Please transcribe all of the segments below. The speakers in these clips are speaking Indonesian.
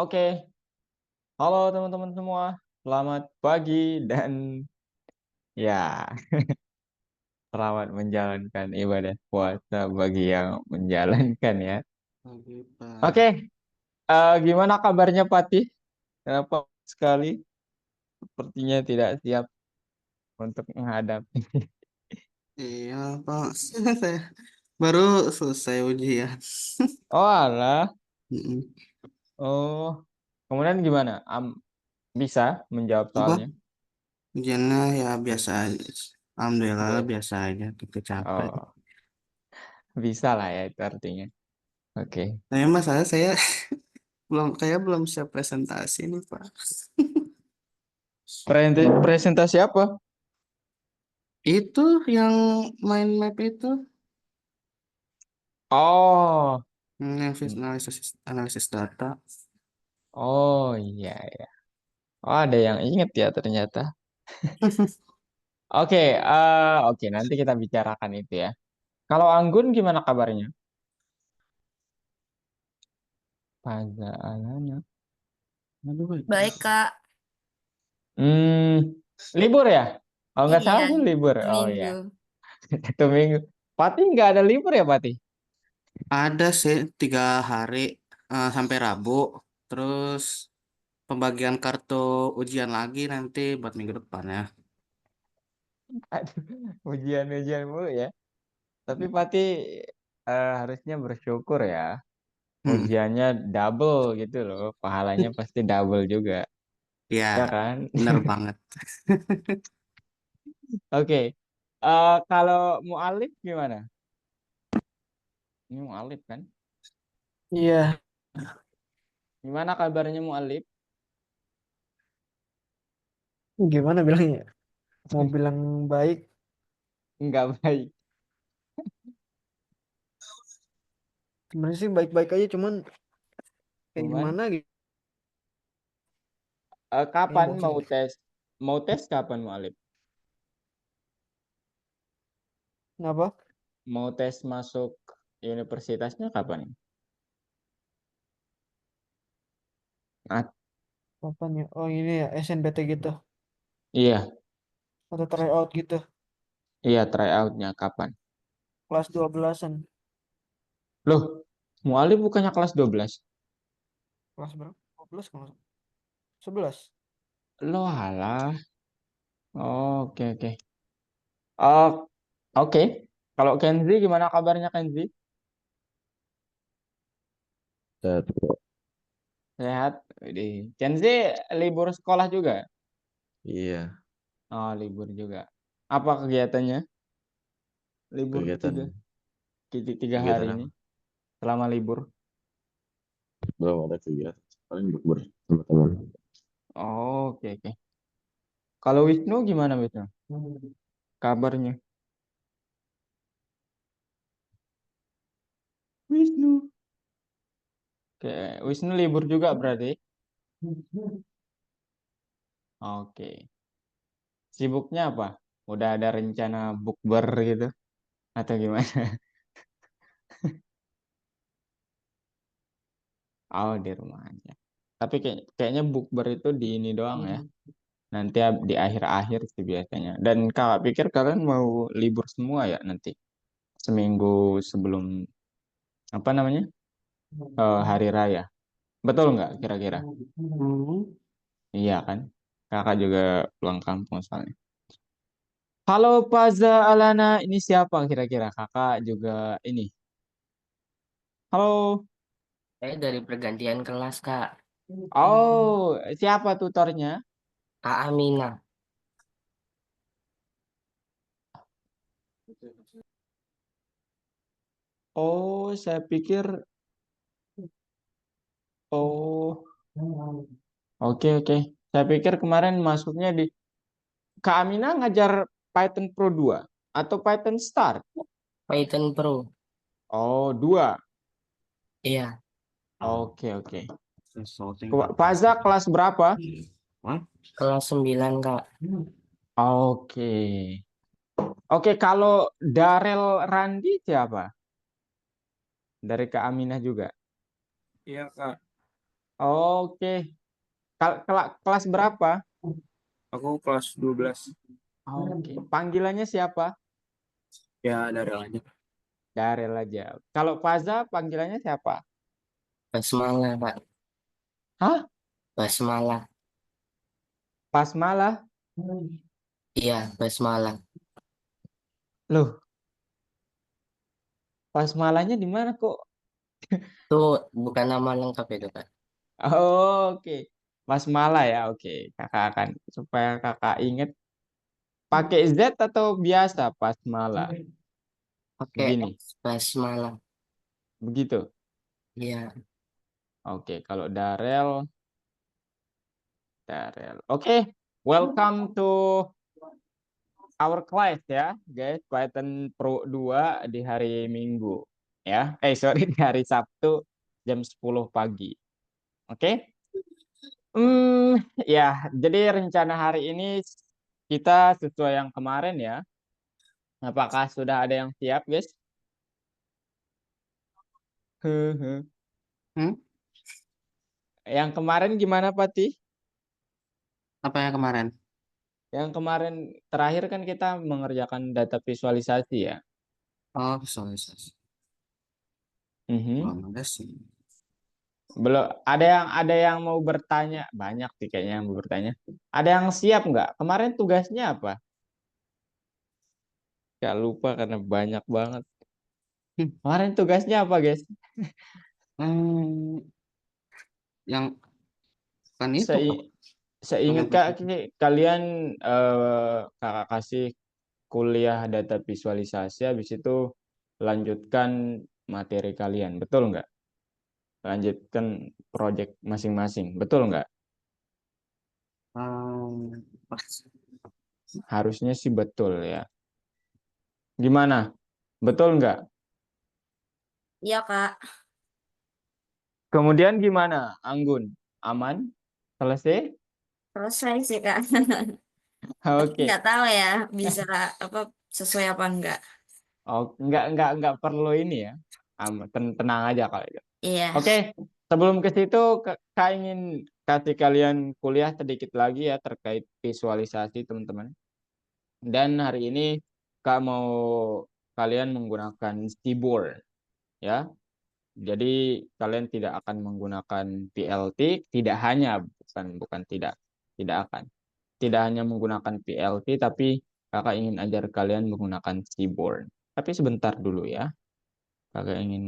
Oke, halo teman-teman semua. Selamat pagi dan ya, selamat menjalankan ibadah puasa bagi yang menjalankan ya. Oke, Pak. Oke, gimana kabarnya Patih? Kenapa sekali? Sepertinya tidak siap untuk menghadapi. Iya, Pak. Saya baru selesai ujian. Oh alah. Mm-mm. Oh, kemudian gimana? Bisa menjawab Apa? soalnya? Ujiannya ya biasa aja. Alhamdulillah Be- biasa aja. Tapi capek. Oh, bisa lah ya itu artinya. Oke. Saya masalah saya belum siap presentasi nih, Pak. Presentasi apa? Itu yang mind map itu, Oh, yang analisis data. oh iya ya. Oh, ada yang inget ya ternyata. Oke, oke nanti kita bicarakan itu ya. Kalau Anggun gimana kabarnya? Pada alanya. Aduh, Baik, Kak. libur ya? Kalau nggak Iya, salah sih libur. satu Oh minggu. ya, itu minggu. Pati nggak ada libur ya Pati? Ada sih 3 hari sampai Rabu. Terus pembagian kartu ujian lagi nanti buat minggu depan ya. Aduh, ujian-ujian mulu ya. Tapi Pati harusnya bersyukur ya. Hmm. Ujiannya double gitu loh. Pahalanya pasti double juga. Ya, Ya kan? bener banget. Oke. Kalau Mu'alif gimana? Ini Mu'alif kan? Iya, Gimana kabarnya Mu'alif? gimana bilangnya? Mau bilang baik, Nggak baik. sebenarnya sih baik-baik aja, cuman kayak Cuman gimana gitu. Kayak kapan bosan mau deh. tes? Mau tes kapan Mu'alif? Kenapa? Mau tes masuk universitasnya kapan? Ah, Kapan ya? Oh ini ya, SNBT gitu. iya, Atau tryout gitu. iya tryoutnya kapan? Kelas 12-an. Loh, Mu'alif bukannya kelas 12? Kelas berapa? 12 kalau nggak salah. 11. Loh alah. Oke, oke. Oh, oke. Kalau Kenzi gimana kabarnya Kenzi? Satu. Sehat? Kenzi libur sekolah juga? Iya, Oh, libur juga. Apa kegiatannya? Libur kegiatan tiga hari kegiatan ini apa? selama libur. Belum ada kegiatan. Paling bukber sama teman. Oke, oke. Kalau Wisnu gimana Wisnu? Kabarnya? Wisnu. Oke, Wisnu libur juga berarti. Oke. Sibuknya apa? Udah ada rencana bukber gitu atau gimana? Oh, di rumah aja. Tapi kayaknya bukber itu di ini doang ya. Nanti di akhir-akhir sih biasanya. Dan kakak pikir kalian mau libur semua ya nanti. Seminggu sebelum apa namanya? Hari raya. Betul nggak kira-kira? Hmm. Iya kan? Kakak juga pulang kampung soalnya. Halo Paza Alana, ini siapa kira-kira? Kakak juga ini. Halo. Saya dari pergantian kelas, Kak. Oh, siapa tutornya? Kak Amina. Oh, saya pikir. Oh, oke oke. Saya pikir kemarin masuknya di Kak Amina ngajar Python Pro 2 atau Python Start. Python Pro. Oh, dua. Iya, Oke oke. Consulting Paza capacity. kelas berapa? Wah, kelas 9, Kak. Oke. Oke, kalau Darel Randi siapa? Dari Kak Aminah juga. Iya, Kak. Oke. Kelas berapa? Aku kelas 12. Oke. Panggilannya siapa? Ya dari aja. Darel aja. Kalau Faza panggilannya siapa? Basmala, Kak. Hah? Basmala. Basmalah? Iya, Basmala. Loh, Basmalahnya di mana kok? Itu bukan nama lengkap itu, Kak. Oke. Basmalah ya. Oke. Kakak akan supaya kakak ingat pakai Z atau biasa Basmalah. Pakai Begini. S, Basmala. Begitu. Iya. Oke, kalau Darel. Oke. Welcome to our class ya, guys. Python Pro 2 di hari Minggu ya. Sorry, di hari Sabtu jam 10 pagi. Oke. Ya, jadi rencana hari ini kita sesuai yang kemarin ya. Apakah sudah ada yang siap, guys? Hmm? Yang kemarin gimana, Pati? Apa yang kemarin? Yang kemarin terakhir kan kita mengerjakan data visualisasi ya. Oh, visualisasi. Mhm. Belum ada sih. Belum ada yang mau bertanya, banyak sih kayaknya yang mau bertanya. Ada yang siap nggak? Kemarin tugasnya apa? Gak lupa karena banyak banget. Hmm. Kemarin tugasnya apa, guys? Hmm, yang kan itu Kak, Sei- Seingat pengen kalian kakak kasih kuliah data visualisasi, habis itu lanjutkan materi kalian, betul nggak? Lanjutkan project masing-masing, betul nggak? pas. Harusnya sih betul ya. Gimana? Betul nggak? Iya, Kak. Kemudian gimana, Anggun? Aman? Selesai? Selesai sih, Kak. Tapi Oke. nggak tahu ya bisa apa sesuai apa enggak. Oh, nggak perlu ini ya. Tenang aja kalau itu. Iya. Oke, sebelum ke situ, Kak ingin kasih kalian kuliah sedikit lagi ya terkait visualisasi, teman-teman. Dan hari ini Kak mau kalian menggunakan keyboard ya. Jadi kalian tidak akan menggunakan PLT, tidak hanya bukan tidak akan. Tidak hanya menggunakan PLT, tapi Kakak ingin ajar kalian menggunakan keyboard. Tapi sebentar dulu ya. Kakak ingin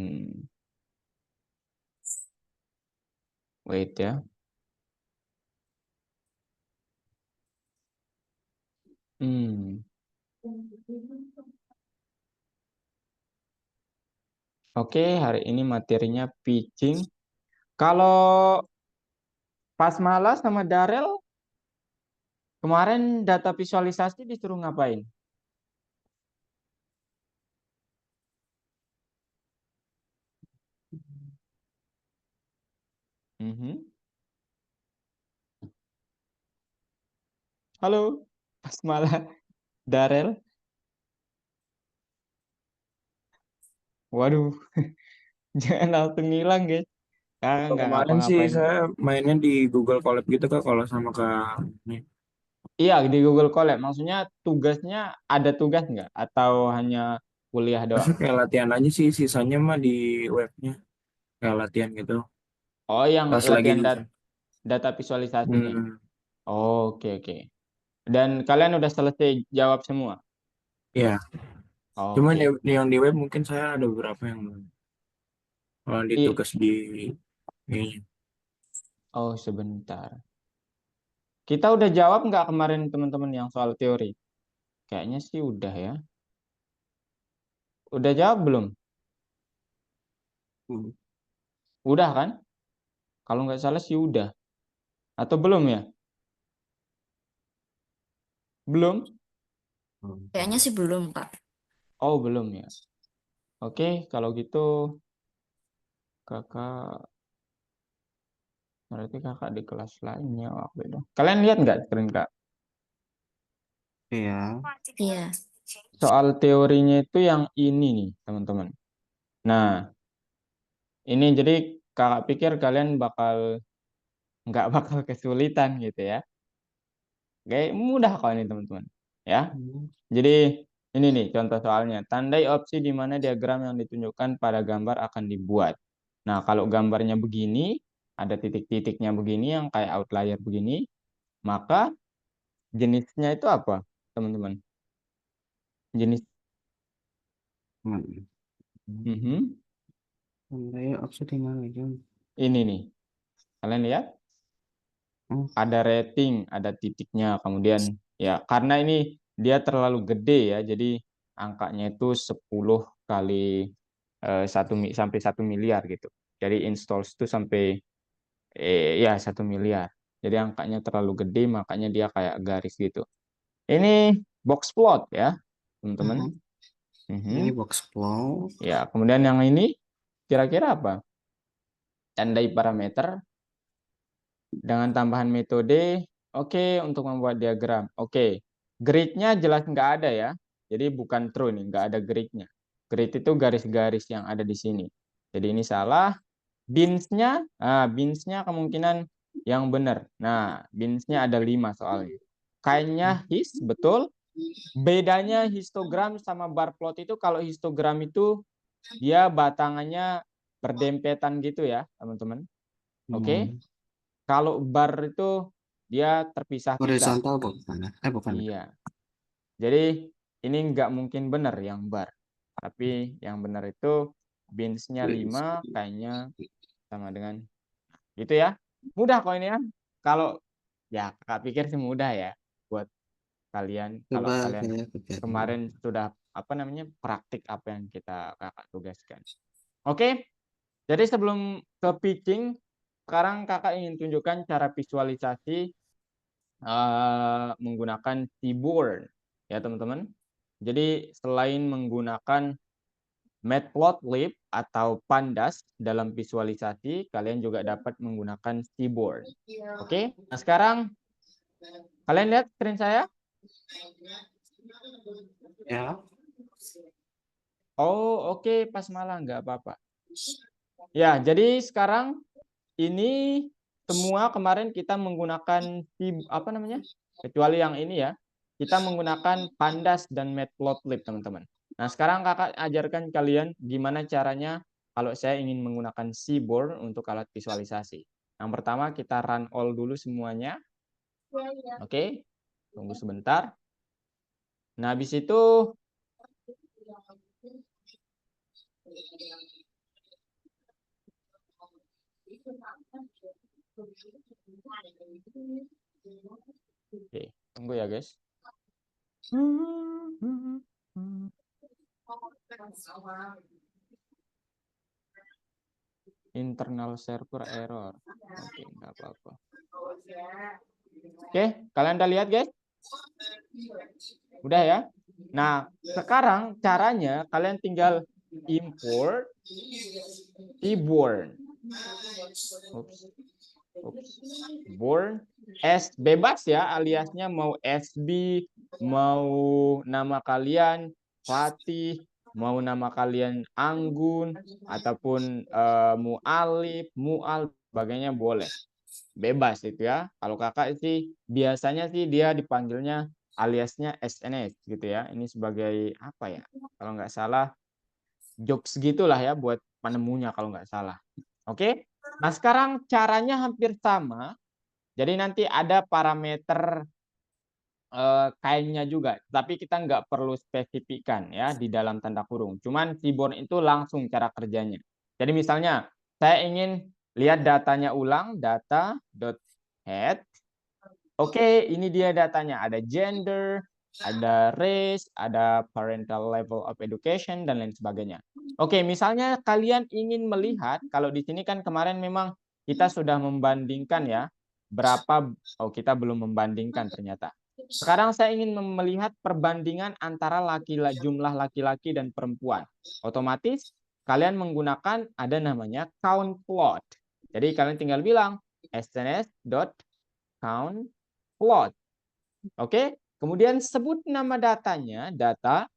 wait ya. Hmm. Oke, hari ini materinya pitching. Kalau Pasmala sama Darel kemarin data visualisasi disuruh ngapain? Mhm. Halo, Pasmala, Darel. Waduh, jangan langsung ngilang guys. Kakak Kalau nggak kemarin sih ngapa-ngapain. saya mainnya di Google Colab gitu Kak kalau sama Kak ini. Iya, di Google Colab. Maksudnya tugasnya ada tugas nggak? Atau hanya kuliah doang? Terus kayak latihan aja sih sisanya mah di webnya kayak latihan gitu Oh, yang pas lagi latihan nyusun. data visualisasinya. Hmm, Oke, oke. Dan kalian udah selesai jawab semua? ya. Cuman Oke. yang di web mungkin saya ada beberapa yang belum. Kalau di I- tugas di ini. oh, sebentar. Kita udah jawab nggak kemarin teman-teman yang soal teori? Kayaknya sih udah ya. Udah jawab belum? Hmm. Udah kan? Kalau nggak salah sih udah. Atau belum ya? Belum? Kayaknya sih belum, Kak. Oh, belum ya. Oke, kalau gitu kakak, berarti kakak di kelas lainnya waktu itu. Kalian lihat nggak screen kak? Iya. Iya. Soal teorinya itu yang ini nih, teman-teman. Nah, ini jadi kakak pikir kalian bakal nggak bakal kesulitan gitu ya. Oke, mudah kok ini teman-teman. Ya. Jadi ini nih contoh soalnya. Tandai opsi di mana diagram yang ditunjukkan pada gambar akan dibuat. Nah, kalau gambarnya begini, ada titik-titiknya begini yang kayak outlier begini, maka jenisnya itu apa, teman-teman? Jenis Tandai opsi di mana ya? ini nih. Kalian lihat? Ada rating, ada titiknya. Kemudian ya karena ini dia terlalu gede ya, jadi angkanya itu 10 kali sampai 1 miliar gitu. Jadi installs itu sampai ya 1 miliar. Jadi angkanya terlalu gede, makanya dia kayak garis gitu. Ini box plot ya, teman-teman. Ini box plot. Ya, kemudian yang ini kira-kira apa? Tandai parameter dengan tambahan metode. Oke, untuk membuat diagram. Oke, grid-nya jelas nggak ada ya. Jadi bukan true nih, nggak ada grid-nya. Grid itu garis-garis yang ada di sini. Jadi ini salah. Bins-nya kemungkinan yang benar. Nah, bins-nya ada 5 soalnya. Kayaknya his, betul. Bedanya histogram sama bar plot itu, kalau histogram itu dia batangannya berdempetan gitu ya, teman-teman. Oke. Kalau bar itu dia terpisah-pisah. Horizontal bukan? Bukan. Iya. Jadi ini nggak mungkin benar yang bar. Tapi yang benar itu bins-nya 5, kayaknya sama dengan gitu ya. Mudah kok ini ya. Kalau ya kakak pikir sih mudah ya buat kalian. Kalau Coba kalian saya pikir. kemarin sudah praktik apa yang kakak tugaskan. Oke. Jadi sebelum ke pitching, sekarang kakak ingin tunjukkan cara visualisasi menggunakan keyboard ya teman-teman. Jadi selain menggunakan Matplotlib atau Pandas dalam visualisasi, kalian juga dapat menggunakan keyboard. Oke, nah sekarang kalian lihat screen saya? Ya. Oh, oke, pas malah nggak apa-apa. Ya, jadi sekarang ini semua kemarin kita menggunakan kecuali yang ini ya, kita menggunakan Pandas dan Matplotlib teman-teman. Nah sekarang kakak ajarkan kalian gimana caranya kalau saya ingin menggunakan keyboard untuk alat visualisasi. Yang pertama kita run all dulu semuanya. Oke, tunggu sebentar. Nah habis itu oke, tunggu ya guys. Internal server error. Oke, nggak apa-apa. Oke, kalian udah lihat guys? Udah ya? Nah, sekarang caranya kalian tinggal import keyboard. Board S bebas ya, aliasnya mau SB, mau nama kalian Fatih, mau nama kalian Anggun, ataupun Mu'alif, Mu'al, sebagainya boleh. Bebas itu ya. Kalau kakak sih biasanya sih dia dipanggilnya aliasnya SNS gitu ya. Ini sebagai apa ya? Kalau nggak salah jokes gitulah ya buat penemunya kalau nggak salah. Oke? Nah sekarang caranya hampir sama. Jadi nanti ada parameter kainnya juga, tapi kita nggak perlu spesifikkan ya di dalam tanda kurung. Cuman keyboard itu langsung cara kerjanya. Jadi misalnya saya ingin lihat datanya ulang, data.head. Oke, ini dia datanya. Ada gender, ada race, ada parental level of education, dan lain sebagainya. Oke, misalnya kalian ingin melihat, kalau di sini kan kemarin memang kita sudah membandingkan ya, kita belum membandingkan ternyata. Sekarang saya ingin melihat perbandingan antara jumlah laki-laki dan perempuan. Otomatis kalian menggunakan ada namanya count plot. Jadi kalian tinggal bilang sns.count plot. Oke, kemudian sebut nama datanya, data.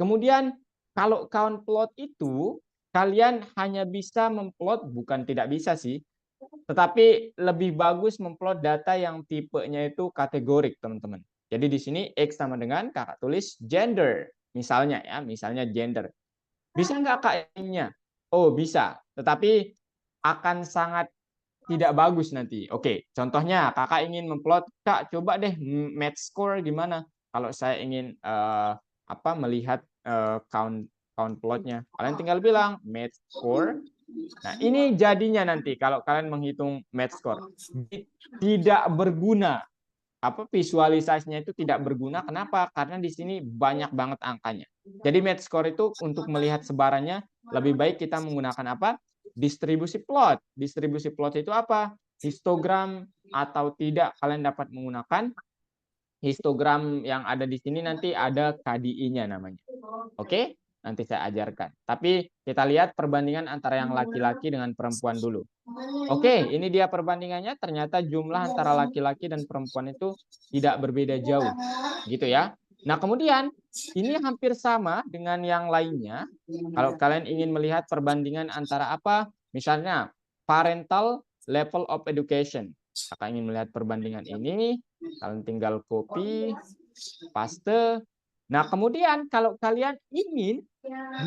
Kemudian kalau count plot itu kalian hanya bisa memplot, bukan tidak bisa sih. Tetapi lebih bagus memplot data yang tipenya itu kategorik, teman-teman. Jadi di sini X sama dengan kakak tulis gender. Misalnya ya, misalnya gender. Bisa nggak Kak ininya? Oh, bisa. Tetapi akan sangat tidak bagus nanti. Oke, contohnya Kakak ingin memplot, Kak, coba deh match score gimana? Kalau saya ingin melihat count plotnya. Kalian tinggal bilang match score. Nah, ini jadinya nanti kalau kalian menghitung match score tidak berguna. Visualisasinya itu tidak berguna. Kenapa? Karena di sini banyak banget angkanya. Jadi match score itu untuk melihat sebarannya lebih baik kita menggunakan apa? Distribusi plot. Distribusi plot itu apa? Histogram atau tidak kalian dapat menggunakan histogram yang ada di sini, nanti ada KDI-nya namanya. Oke? Nanti saya ajarkan. Tapi kita lihat perbandingan antara yang laki-laki dengan perempuan dulu. Oke, ini dia perbandingannya. Ternyata jumlah antara laki-laki dan perempuan itu tidak berbeda jauh. Gitu ya. Nah, kemudian ini hampir sama dengan yang lainnya. Kalau kalian ingin melihat perbandingan antara apa? Misalnya parental level of education. Kakak ingin melihat perbandingan ini, kalian tinggal copy, paste. Nah, kemudian kalau kalian ingin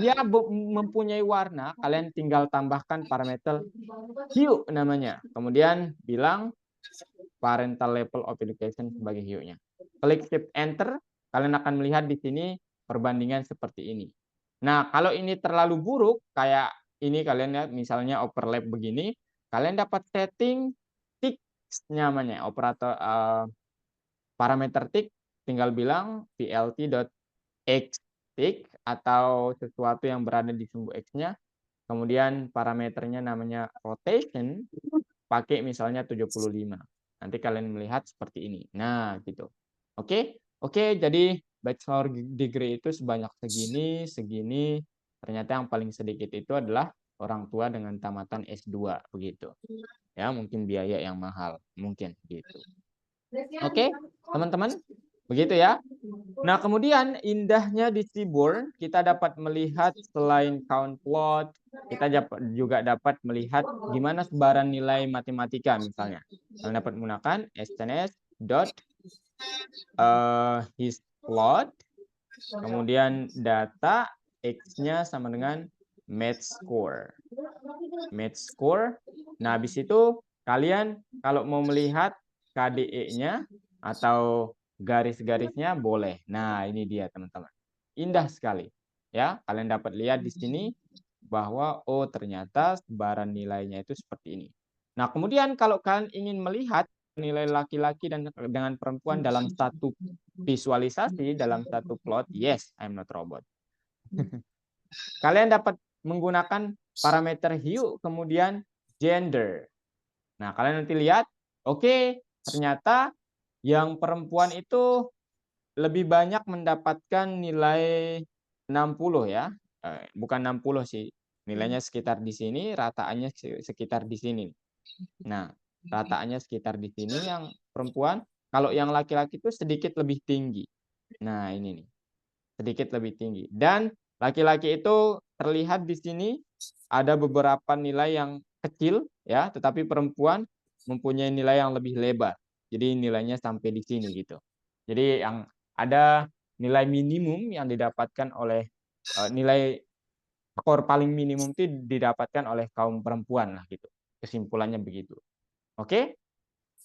dia mempunyai warna, kalian tinggal tambahkan parameter hue namanya. Kemudian bilang parental level of education sebagai hue-nya. Klik shift enter, kalian akan melihat di sini perbandingan seperti ini. Nah, kalau ini terlalu buruk kayak ini, kalian lihat misalnya overlap begini, kalian dapat setting tick namanya, operator parameter tick, tinggal bilang plt.xtick atau sesuatu yang berada di sumbu X-nya. Kemudian parameternya namanya rotation, pakai misalnya 75. Nanti kalian melihat seperti ini. Nah, gitu. Oke, jadi bachelor degree itu sebanyak segini, segini. Ternyata yang paling sedikit itu adalah orang tua dengan tamatan S2 begitu. Ya, mungkin biaya yang mahal, mungkin gitu. Oke, teman-teman, begitu ya. Nah, kemudian indahnya di Seaborn, kita dapat melihat selain count plot, kita juga dapat melihat gimana sebaran nilai matematika misalnya. Kalian dapat menggunakan histplot, kemudian data X-nya sama dengan match score. Match score. Nah, habis itu kalian kalau mau melihat KDE-nya atau garis-garisnya boleh. Nah, ini dia teman-teman. Indah sekali. Ya, kalian dapat lihat di sini bahwa oh ternyata sebaran nilainya itu seperti ini. Nah, kemudian kalau kalian ingin melihat nilai laki-laki dan dengan perempuan dalam satu visualisasi, dalam satu plot, yes, I'm not robot. Kalian dapat menggunakan parameter hue, kemudian gender. Nah, kalian nanti lihat, oke, ternyata yang perempuan itu lebih banyak mendapatkan nilai 60 ya. Bukan 60 sih. Nilainya sekitar di sini, rataannya sekitar di sini. Nah, rataannya sekitar di sini yang perempuan. Kalau yang laki-laki itu sedikit lebih tinggi. Nah, ini nih. Sedikit lebih tinggi. Dan laki-laki itu terlihat di sini ada beberapa nilai yang kecil ya, tetapi perempuan mempunyai nilai yang lebih lebar. Jadi nilainya sampai di sini gitu. Jadi yang ada nilai minimum yang didapatkan oleh nilai skor paling minimum itu didapatkan oleh kaum perempuan lah gitu. Kesimpulannya begitu. Oke?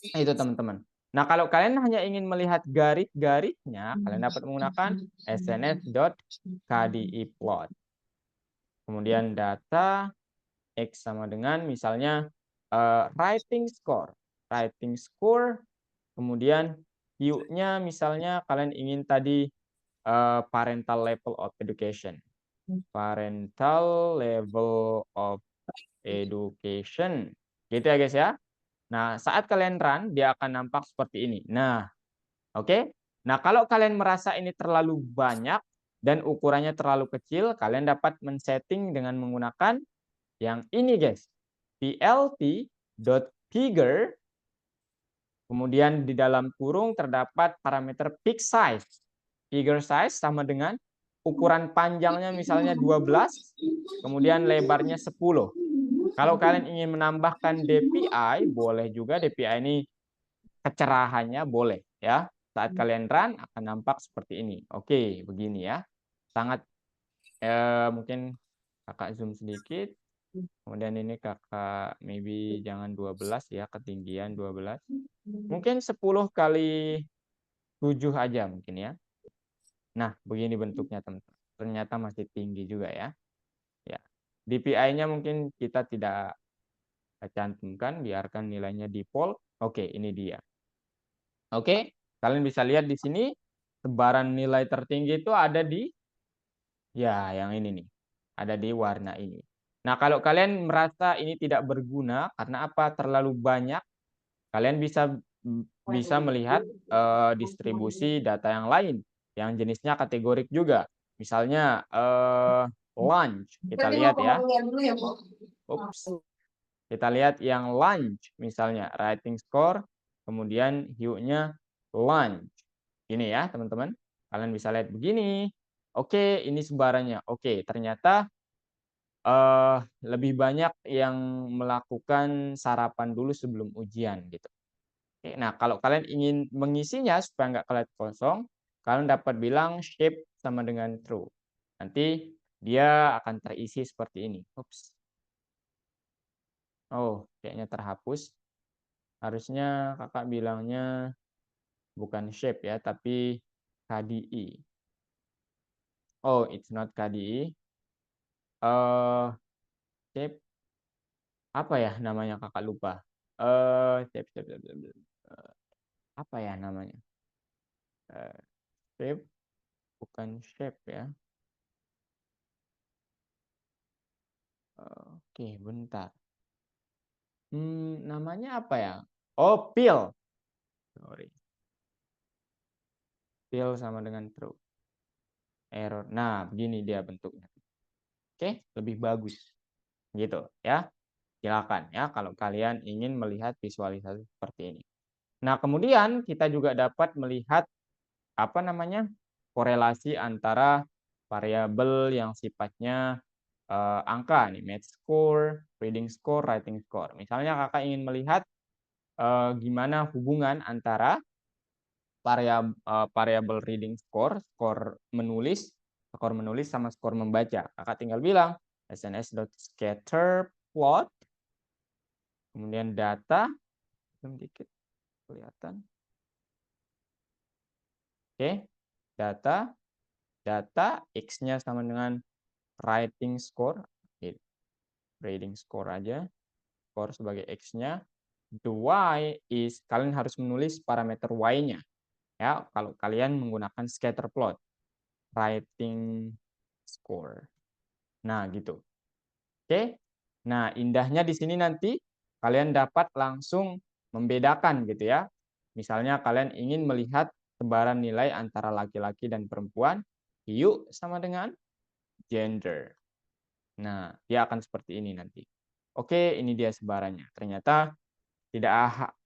Itu teman-teman. Nah, kalau kalian hanya ingin melihat garis-garisnya, kalian dapat menggunakan sns.kdiplot. Kemudian data X sama dengan misalnya writing score. Writing score, kemudian hue-nya misalnya kalian ingin tadi parental level of education. Parental level of education. Gitu ya guys ya. Nah, saat kalian run, dia akan nampak seperti ini. Nah, oke. Nah, kalau kalian merasa ini terlalu banyak dan ukurannya terlalu kecil, kalian dapat men-setting dengan menggunakan yang ini, guys. plt.figure. Kemudian di dalam kurung terdapat parameter peak size. Figure size sama dengan ukuran panjangnya misalnya 12, kemudian lebarnya 10. Kalau kalian ingin menambahkan DPI, boleh juga DPI ini kecerahannya boleh ya. Saat kalian run akan nampak seperti ini. Oke, begini ya. Sangat mungkin kakak zoom sedikit. Kemudian ini kakak maybe jangan 12 ya, ketinggian 12. Mungkin 10 kali 7 aja mungkin ya. Nah, begini bentuknya teman-teman. Ternyata masih tinggi juga ya. Ya. DPI-nya mungkin kita tidak cantumkan, biarkan nilainya default. Oke, ini dia. Oke, kalian bisa lihat di sini sebaran nilai tertinggi itu ada di ya yang ini nih. Ada di warna ini. Nah, kalau kalian merasa ini tidak berguna karena apa? Terlalu banyak, kalian bisa melihat distribusi data yang lain yang jenisnya kategorik juga. Misalnya lunch, kita lihat ya. Ups. Kita lihat yang lunch misalnya writing score, kemudian hue-nya lunch. Ini ya, teman-teman. Kalian bisa lihat begini. Oke, ini sebarannya. Oke, ternyata lebih banyak yang melakukan sarapan dulu sebelum ujian gitu. Oke, nah, kalau kalian ingin mengisinya supaya nggak kelihatan kosong, kalian dapat bilang shape sama dengan true. Nanti dia akan terisi seperti ini. Ups. Oh, kayaknya terhapus. Harusnya kakak bilangnya bukan shape ya, tapi KDI. Oh, it's not KDI. Shape apa ya namanya kakak lupa. Shape. Apa ya namanya? Shape bukan shape ya. Oke, bentar. Namanya apa ya? Oh, fill. Sorry. Fill sama dengan true. Error. Nah, begini dia bentuknya. Oke, lebih bagus. Gitu ya. Silakan ya kalau kalian ingin melihat visualisasi seperti ini. Nah, kemudian kita juga dapat melihat apa namanya? Korelasi antara variabel yang sifatnya angka nih, math score, reading score, writing score. Misalnya kakak ingin melihat gimana hubungan antara variabel reading score, skor menulis sama skor membaca. Kakak tinggal bilang sns.scatterplot, kemudian data, sedikit kelihatan. Oke, data X-nya sama dengan writing score, reading score aja, score sebagai X-nya. The Y is, kalian harus menulis parameter Y-nya. Ya, kalau kalian menggunakan scatter plot, writing score. Nah, gitu. Oke. Nah, indahnya di sini nanti kalian dapat langsung membedakan gitu ya. Misalnya kalian ingin melihat sebaran nilai antara laki-laki dan perempuan, hue sama dengan gender. Nah, dia akan seperti ini nanti. Oke, ini dia sebarannya. Ternyata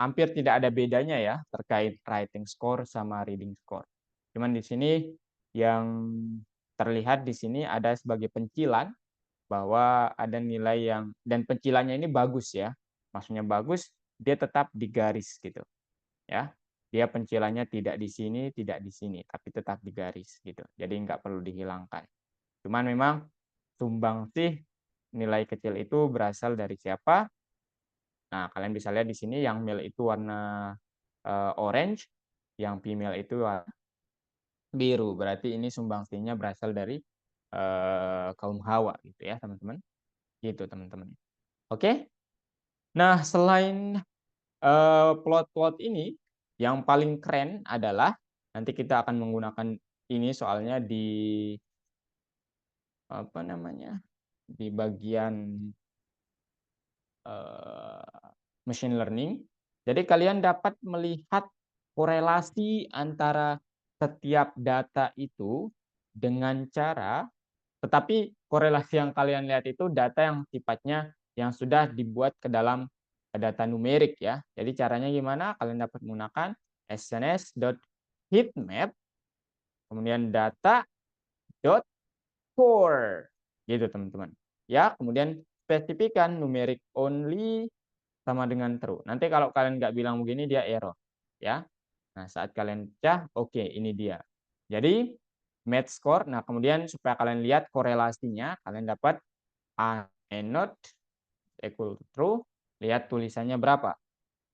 hampir tidak ada bedanya ya terkait writing score sama reading score. Cuman di sini yang terlihat di sini ada sebagai pencilan bahwa ada nilai yang dan pencilannya ini bagus ya. Maksudnya bagus, dia tetap di garis gitu. Ya. Dia pencilannya tidak di sini, tidak di sini, tapi tetap di garis gitu. Jadi nggak perlu dihilangkan. Cuman memang sumbangsih nilai kecil itu berasal dari siapa? Nah, kalian bisa lihat di sini yang male itu warna orange, yang female itu warna biru. Berarti ini sumbangsihnya berasal dari kaum Hawa gitu ya, teman-teman. Gitu, teman-teman. Oke. Nah, selain plot-plot ini, yang paling keren adalah nanti kita akan menggunakan ini soalnya di apa namanya? Di bagian machine learning. Jadi kalian dapat melihat korelasi antara setiap data itu dengan cara, tetapi korelasi yang kalian lihat itu data yang sifatnya yang sudah dibuat ke dalam data numerik ya. Jadi caranya gimana? Kalian dapat menggunakan sns.heatmap, kemudian data.core gitu teman-teman. Ya, kemudian spesifikan numeric only sama dengan true. Nanti kalau kalian nggak bilang begini, dia error. Ya. Nah, saat kalian pecah, oke, ini dia. Jadi, match score. Nah, kemudian supaya kalian lihat korelasinya, kalian dapat A and not equal to true. Lihat tulisannya berapa.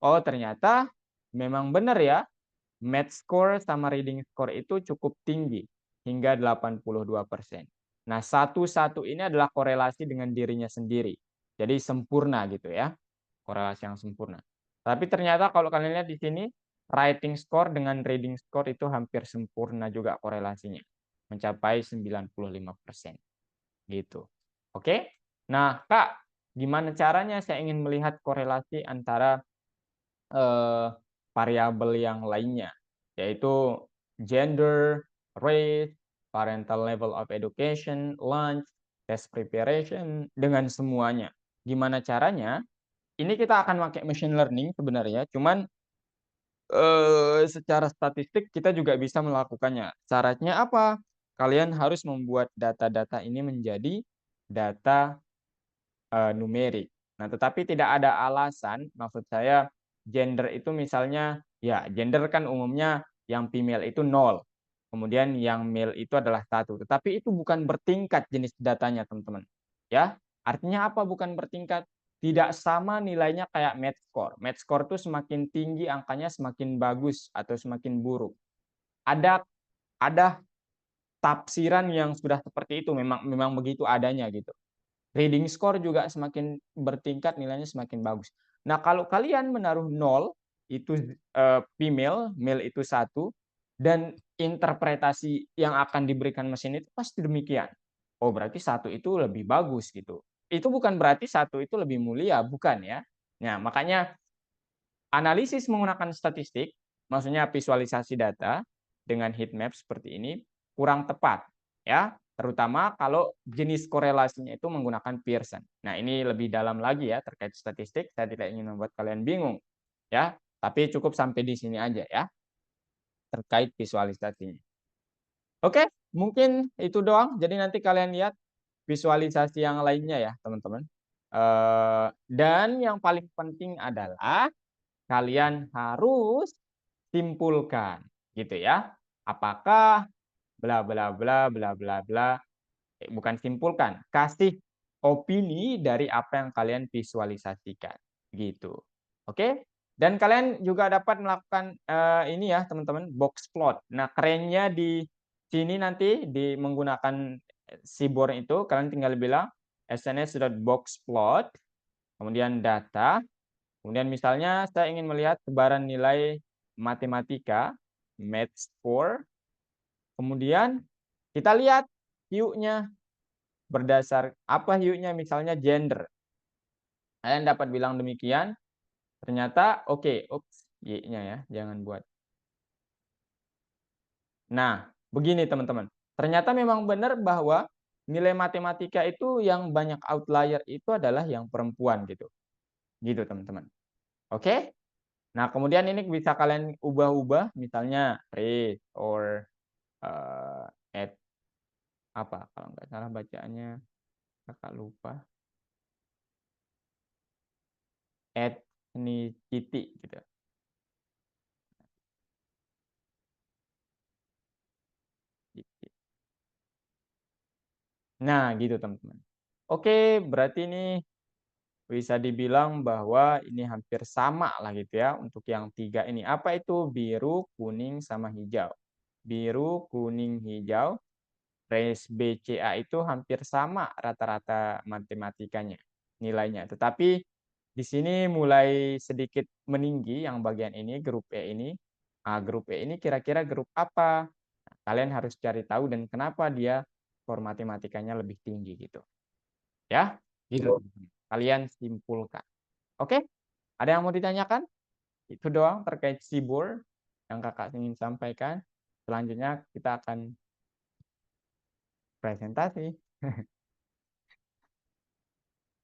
Oh, ternyata memang benar ya. Match score sama reading score itu cukup tinggi, hingga 82%. Nah, satu-satu ini adalah korelasi dengan dirinya sendiri. Jadi sempurna gitu ya. Korelasi yang sempurna. Tapi ternyata kalau kalian lihat di sini, writing score dengan reading score itu hampir sempurna juga korelasinya. Mencapai 95%. Gitu. Oke? Nah, Kak, gimana caranya saya ingin melihat korelasi antara variabel yang lainnya, yaitu gender, race, parental level of education, lunch, test preparation, dengan semuanya. Gimana caranya? Ini kita akan pakai machine learning sebenarnya, cuman secara statistik kita juga bisa melakukannya. Syaratnya apa? Kalian harus membuat data-data ini menjadi data numerik. Nah, tetapi tidak ada alasan, maksud saya gender itu misalnya, ya gender kan umumnya yang female itu 0, kemudian yang male itu adalah 1. Tetapi itu bukan bertingkat jenis datanya, teman-teman. Ya, artinya apa bukan bertingkat? Tidak sama nilainya kayak match score. Match score itu semakin tinggi angkanya semakin bagus atau semakin buruk. Ada tafsiran yang sudah seperti itu, memang begitu adanya gitu. Reading score juga semakin bertingkat, nilainya semakin bagus. Nah, kalau kalian menaruh 0, itu female, male itu 1, dan interpretasi yang akan diberikan mesin itu pasti demikian. Oh, berarti 1 itu lebih bagus gitu. Itu bukan berarti 1 itu lebih mulia, bukan ya. Nah, makanya analisis menggunakan statistik, maksudnya visualisasi data dengan heat map seperti ini, kurang tepat. Ya, terutama kalau jenis korelasinya itu menggunakan Pearson. Nah, ini lebih dalam lagi ya terkait statistik. Saya tidak ingin membuat kalian bingung, ya. Tapi cukup sampai di sini aja ya terkait visualisasinya. Oke, mungkin itu doang. Jadi nanti kalian lihat visualisasi yang lainnya ya, teman-teman. Dan yang paling penting adalah kalian harus simpulkan, gitu ya. Apakah bla bla bla bla bla bla, bukan simpulkan, kasih opini dari apa yang kalian visualisasikan, gitu. Oke? Dan kalian juga dapat melakukan ini ya, teman-teman, box plot. Nah, kerennya di sini nanti di menggunakan Seaborn itu kalian tinggal bilang sns.boxplot, kemudian data, kemudian misalnya saya ingin melihat sebaran nilai matematika, math score, kemudian kita lihat hue-nya berdasar apa hue-nya, misalnya gender. Kalian dapat bilang demikian, ternyata oke, Y-nya ya, jangan buat. Nah, begini teman-teman. Ternyata memang benar bahwa nilai matematika itu yang banyak outlier itu adalah yang perempuan gitu. Gitu teman-teman. Oke? Nah, kemudian ini bisa kalian ubah-ubah, misalnya race or at apa kalau nggak salah bacaannya, kakak lupa, ethnicity gitu. Nah, gitu teman-teman. Oke, berarti ini bisa dibilang bahwa ini hampir sama lah gitu ya untuk yang 3 ini. Apa itu? Biru, kuning, sama hijau. Biru, kuning, hijau. Race BCA itu hampir sama rata-rata matematikanya, nilainya. Tetapi di sini mulai sedikit meninggi yang bagian ini, grup E ini. Grup E ini kira-kira grup apa? Nah, kalian harus cari tahu dan kenapa dia skor matematikanya lebih tinggi gitu. Ya, gitu. Kalian simpulkan. Oke? Ada yang mau ditanyakan? Itu doang terkait Seaborn yang kakak ingin sampaikan. Selanjutnya kita akan presentasi.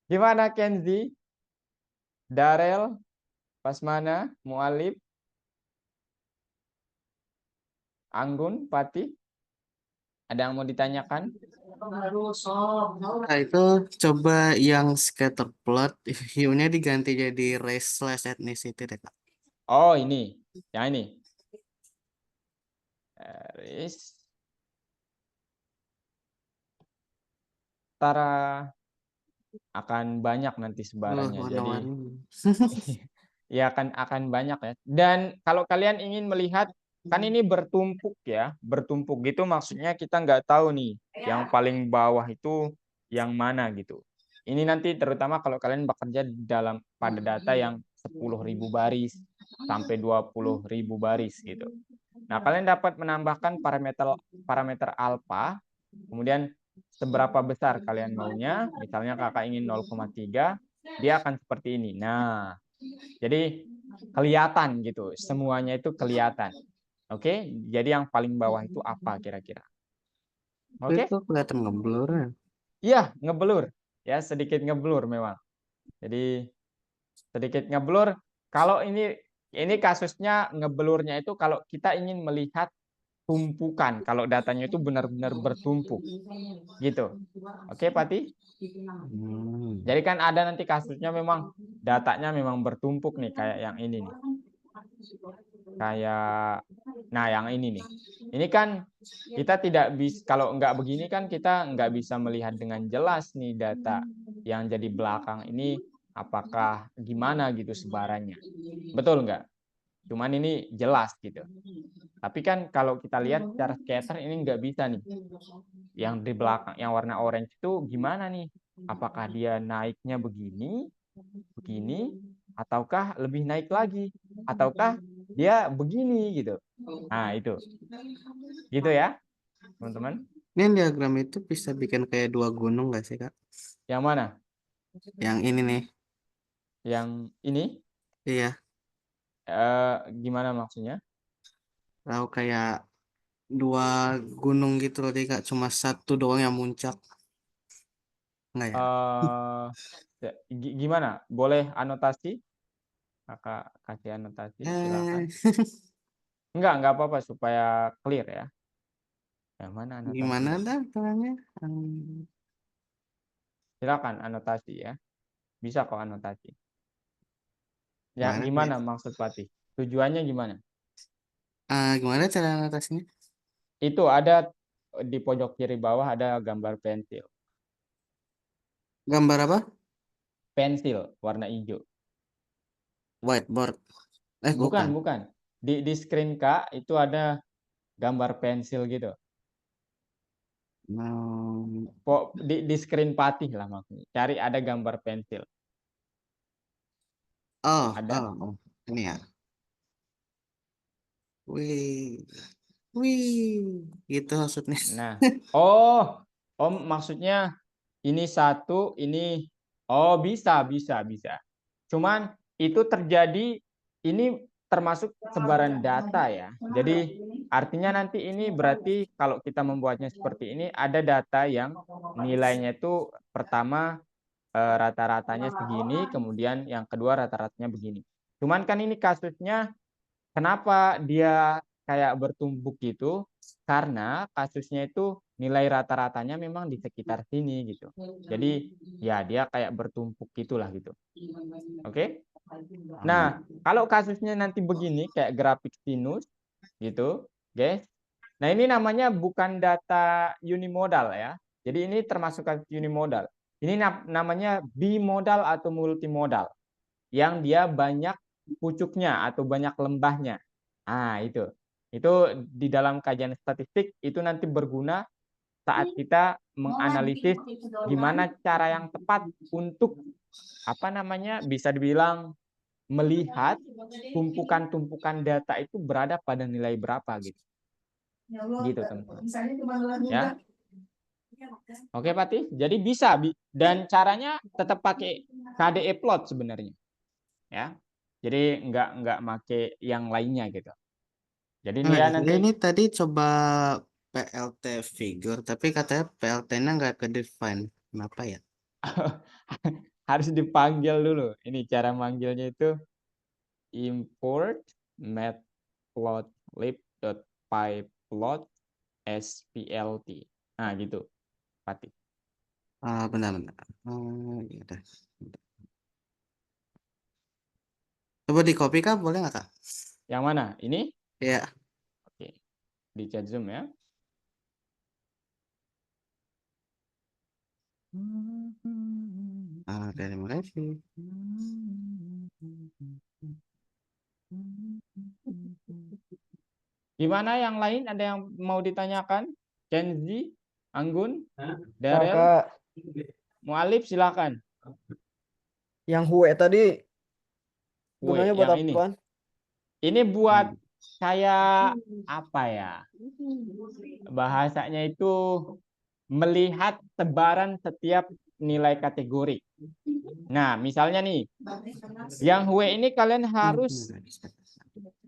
Gimana Kenzi? Darel? Pasmana? Mualib? Anggun? Pati? Ada yang mau ditanyakan? Nah, itu coba yang scatter plot, view-nya diganti jadi race slash ethnicity deh, Kak. Oh, ini. Yang ini. Race. Tara akan banyak nanti sebarannya. Jadi Warna-warni. ya akan banyak ya. Dan kalau kalian ingin melihat, kan ini bertumpuk ya, bertumpuk gitu maksudnya kita nggak tahu nih yang paling bawah itu yang mana gitu. Ini nanti terutama kalau kalian bekerja pada data yang 10.000 baris sampai 20.000 baris gitu. Nah, kalian dapat menambahkan parameter alfa, kemudian seberapa besar kalian maunya, misalnya kakak ingin 0,3, dia akan seperti ini. Nah, jadi kelihatan gitu, semuanya itu kelihatan. Oke, jadi yang paling bawah itu apa kira-kira? Oke, Itu kelihatan ngeblur ya. iya ngeblur, ya sedikit ngeblur memang. Jadi sedikit ngeblur. Kalau ini kasusnya ngeblurnya itu kalau kita ingin melihat tumpukan, kalau datanya itu benar-benar bertumpuk, gitu. Oke, Pati? Jadi kan ada nanti kasusnya memang datanya memang bertumpuk nih, kayak yang ini nih. Kayak, nah yang ini nih. Ini kan kita tidak bisa, kalau nggak begini kan kita nggak bisa melihat dengan jelas nih data yang jadi belakang ini apakah gimana gitu sebarannya. Betul nggak? Cuman ini jelas gitu. Tapi kan kalau kita lihat secara scatter ini nggak bisa nih. Yang di belakang, yang warna orange itu gimana nih? Apakah dia naiknya begini, begini, ataukah lebih naik lagi? Ataukah dia begini gitu? Nah itu, gitu ya teman-teman. Ini diagram itu bisa bikin kayak dua gunung nggak sih, Kak? Yang mana? Yang ini nih. Yang ini? Iya, Gimana maksudnya? tahu kayak dua gunung gitu loh, Kak. Cuma satu doang yang muncak. Enggak ya? Gimana? Boleh anotasi? Kakak kasih anotasi, silakan. Eh, Enggak apa-apa supaya clear ya. Yang mana gimana anotasinya? dah caranya? Hmm, Silakan anotasi ya. Bisa kok anotasi. Ya gimana ya? gimana maksud Patih? Tujuannya gimana? Gimana cara anotasinya? Itu ada di pojok kiri bawah ada gambar pensil. Gambar apa? Pensil warna hijau. Whiteboard. Bukan, Bukan. bukan. Di screen Kak itu ada gambar pensil gitu. Hmm, Di screen Patih lah maksudnya. Cari ada gambar pensil. Ada? oh, ini ya. Wih, wih, gitu maksudnya. Nah, oh maksudnya ini satu, ini oh bisa. Cuman itu terjadi ini termasuk sebaran data ya. Jadi artinya nanti ini berarti kalau kita membuatnya seperti ini ada data yang nilainya itu pertama rata-ratanya segini, kemudian yang kedua rata-ratanya begini. Cuman kan ini kasusnya kenapa dia kayak bertumpuk gitu? Karena kasusnya itu nilai rata-ratanya memang di sekitar sini gitu. Jadi ya dia kayak bertumpuk gitulah gitu. Oke? Nah, kalau kasusnya nanti begini kayak grafik sinus gitu, guys. Nah, ini namanya bukan data unimodal ya. Jadi ini termasuk kasus unimodal. Ini namanya bimodal atau multimodal yang dia banyak pucuknya atau banyak lembahnya. Ah, itu. Itu di dalam kajian statistik itu nanti berguna saat kita menganalisis gimana cara yang tepat untuk apa namanya bisa dibilang melihat tumpukan-tumpukan data itu berada pada nilai berapa gitu. Gitu, teman-teman. Ya. Oke, Pati. Jadi bisa dan caranya tetap pakai KDE plot sebenarnya. Ya. Jadi nggak make yang lainnya gitu. Jadi dia nanti Ini tadi coba PLT figure, tapi katanya PLT-nya nggak ke define. Kenapa ya? harus dipanggil dulu. Ini cara manggilnya itu import matplotlib.pyplot splt. Nah, gitu. Fatih. Benar-benar. Iya dah. Coba di copy Kak, boleh nggak Kak? Yang mana? Ini? Iya. Oke. Di chat Zoom ya. Terima kasih. Gimana yang lain? Ada yang mau ditanyakan? Kenzi, Anggun, Nah, Darel, Kak, Mualif, silakan. yang Hue tadi Woi, gunanya buat yang ini. apaan? Ini buat kayak apa ya? Bahasanya itu melihat sebaran setiap nilai kategori. Nah, misalnya nih, yang Hue ini kalian harus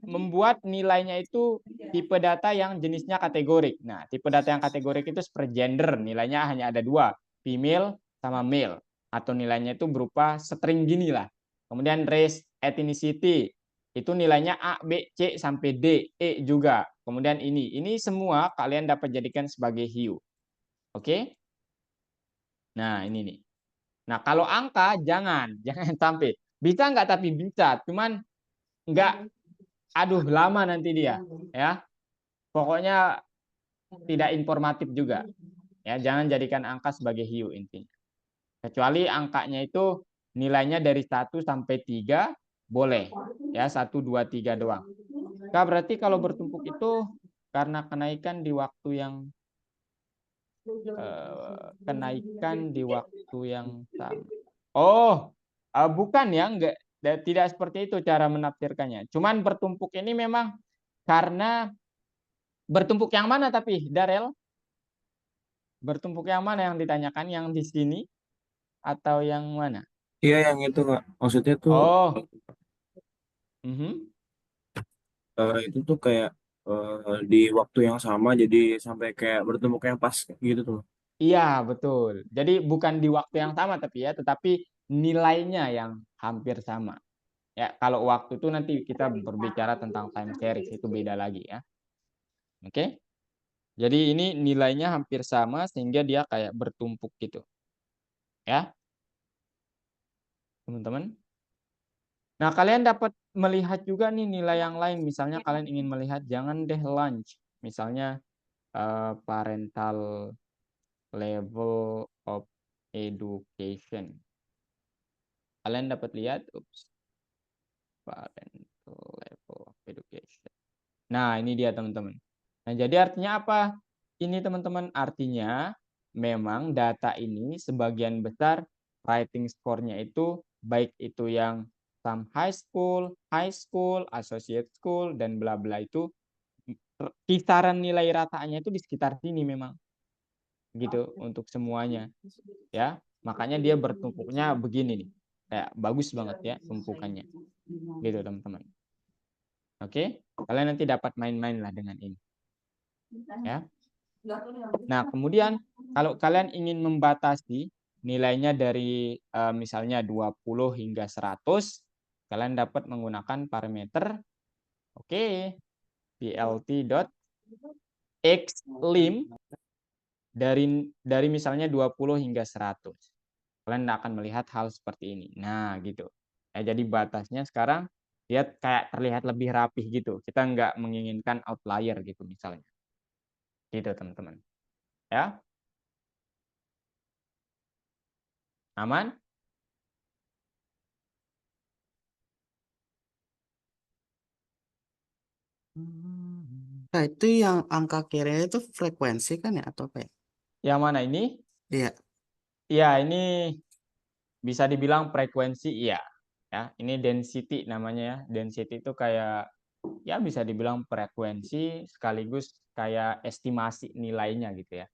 membuat nilainya itu tipe data yang jenisnya kategorik. Nah, tipe data yang kategorik itu per gender, nilainya hanya ada 2, female sama male. Atau nilainya itu berupa string gini lah. Kemudian race, ethnicity, itu nilainya A, B, C, sampai D, E juga. Kemudian ini semua kalian dapat jadikan sebagai hue. Oke? Nah, ini nih. Nah, kalau angka jangan sampai. Bisa nggak tapi bisa, cuman nggak, aduh lama nanti dia, ya. Pokoknya tidak informatif juga. Ya, jangan jadikan angka sebagai hue intinya. Kecuali angkanya itu nilainya dari 1 sampai 3 boleh. Ya, 1 2 3 doang. Kak, berarti kalau bertumpuk itu karena kenaikan di waktu yang sama. Oh, bukan ya, enggak, tidak seperti itu cara menafsirkannya. Cuman bertumpuk ini memang karena bertumpuk yang mana tapi Darel? Bertumpuk yang mana yang ditanyakan? Yang di sini atau yang mana? Iya yang itu Kak. Maksudnya tuh Oh, itu tuh kayak di waktu yang sama jadi sampai kayak bertemu yang pas gitu tuh. iya betul. Jadi bukan di waktu yang sama tapi ya, tetapi nilainya yang hampir sama. Ya, kalau waktu itu nanti kita berbicara tentang time series itu beda lagi ya. Oke? Jadi ini nilainya hampir sama sehingga dia kayak bertumpuk gitu. Ya, teman-teman. Nah, kalian dapat melihat juga nih nilai yang lain. Misalnya kalian ingin melihat, jangan deh lunch. Misalnya parental level of education. Kalian dapat lihat, parental level of education. Nah, ini dia teman-teman. Nah, jadi artinya apa? Ini teman-teman artinya memang data ini sebagian besar writing score-nya itu baik itu yang some high school, associate school, dan bla bla itu kisaran nilai rataannya itu di sekitar sini memang. Gitu untuk semuanya. Ya, makanya dia bertumpuknya begini nih. Kayak bagus banget ya tumpukannya. Gitu teman-teman. Oke, kalian nanti dapat main-main lah dengan ini. Ya. Nah, kemudian kalau kalian ingin membatasi nilainya dari misalnya 20 hingga 100, kalian dapat menggunakan parameter plt.xlim dari misalnya 20 hingga 100. Kalian akan melihat hal seperti ini. Nah, gitu. Ya, jadi batasnya sekarang dia kayak terlihat lebih rapih gitu. Kita nggak menginginkan outlier gitu misalnya. Gitu, teman-teman. Ya. Aman? Nah, itu yang angka kirinya itu frekuensi kan ya atau apa ya? Yang mana ini? Iya. Iya, ini bisa dibilang frekuensi iya. Ya, ini density namanya ya. Density itu kayak ya bisa dibilang frekuensi sekaligus kayak estimasi nilainya gitu ya.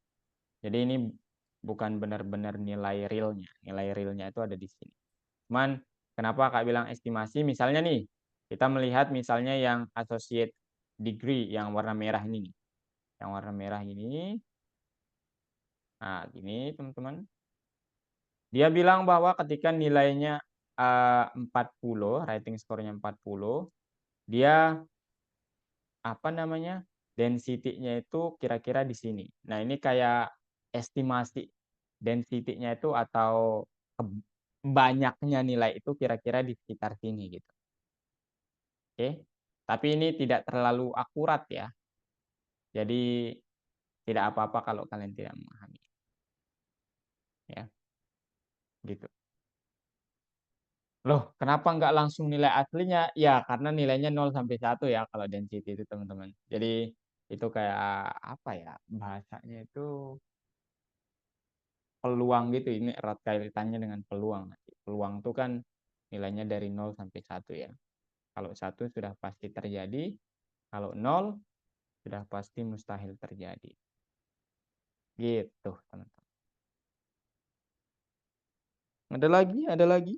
Jadi ini bukan benar-benar nilai realnya. Nilai realnya itu ada di sini. Cuman kenapa Kak bilang estimasi? Misalnya nih, kita melihat misalnya yang associate degree yang warna merah ini nih. Yang warna merah ini. Nah, gini teman-teman. Dia bilang bahwa ketika nilainya 40, rating skornya 40, dia apa namanya? Density-nya itu kira-kira di sini. Nah, ini kayak estimasi density-nya itu atau banyaknya nilai itu kira-kira di sekitar sini gitu. Oke. Tapi ini tidak terlalu akurat ya. Jadi tidak apa-apa kalau kalian tidak memahami. Ya, gitu. Loh, kenapa nggak langsung nilai aslinya? Ya, karena nilainya 0 sampai 1 ya kalau density itu, teman-teman. Jadi itu kayak apa ya? Bahasanya itu peluang gitu. Ini erat kaitannya dengan peluang. Peluang itu kan nilainya dari 0 sampai 1 ya. Kalau 1 sudah pasti terjadi, kalau 0 sudah pasti mustahil terjadi. Gitu, teman-teman. Ada lagi? Ada lagi?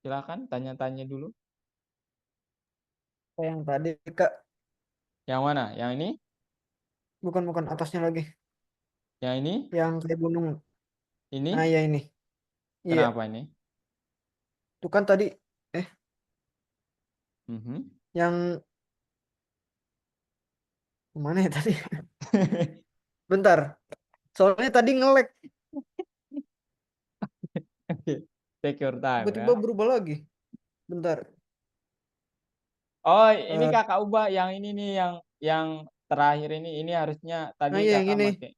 Silakan tanya-tanya dulu. Yang tadi Kak, Yang mana? Yang ini? bukan atasnya lagi. Yang ini? Yang kayak gunung. Ini? Nah, ya ini. Iya, Kenapa ini? itu kan tadi Mhm. yang mana ya tadi? Bentar. Soalnya tadi nge-lag, Take your time ya. tiba-tiba berubah lagi. Bentar. Oh, ini Eh, kakak ubah yang ini nih, yang terakhir ini harusnya nah tadi ya yang kakak ini.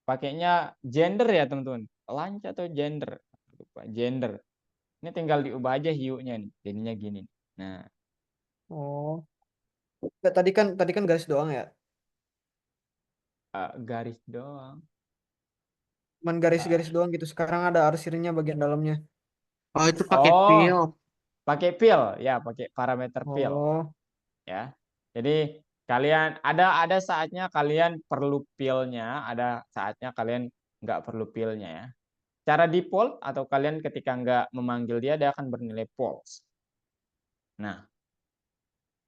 pakainya gender ya teman-teman. Lunch atau gender? Lupa, gender. Ini tinggal diubah aja hiunya nih, jadinya gini. Nah, Oh. Nggak, tadi kan garis doang ya. garis doang. Cuman Ah, garis-garis doang gitu. Sekarang ada arsirnya bagian dalamnya. Oh, itu pakai Oh, pil. pakai fill ya, pakai parameter fill Oh. ya. Jadi kalian ada saatnya kalian perlu fill-nya, ada saatnya kalian nggak perlu fill-nya ya. Cara default atau kalian ketika nggak memanggil dia akan bernilai false. Nah,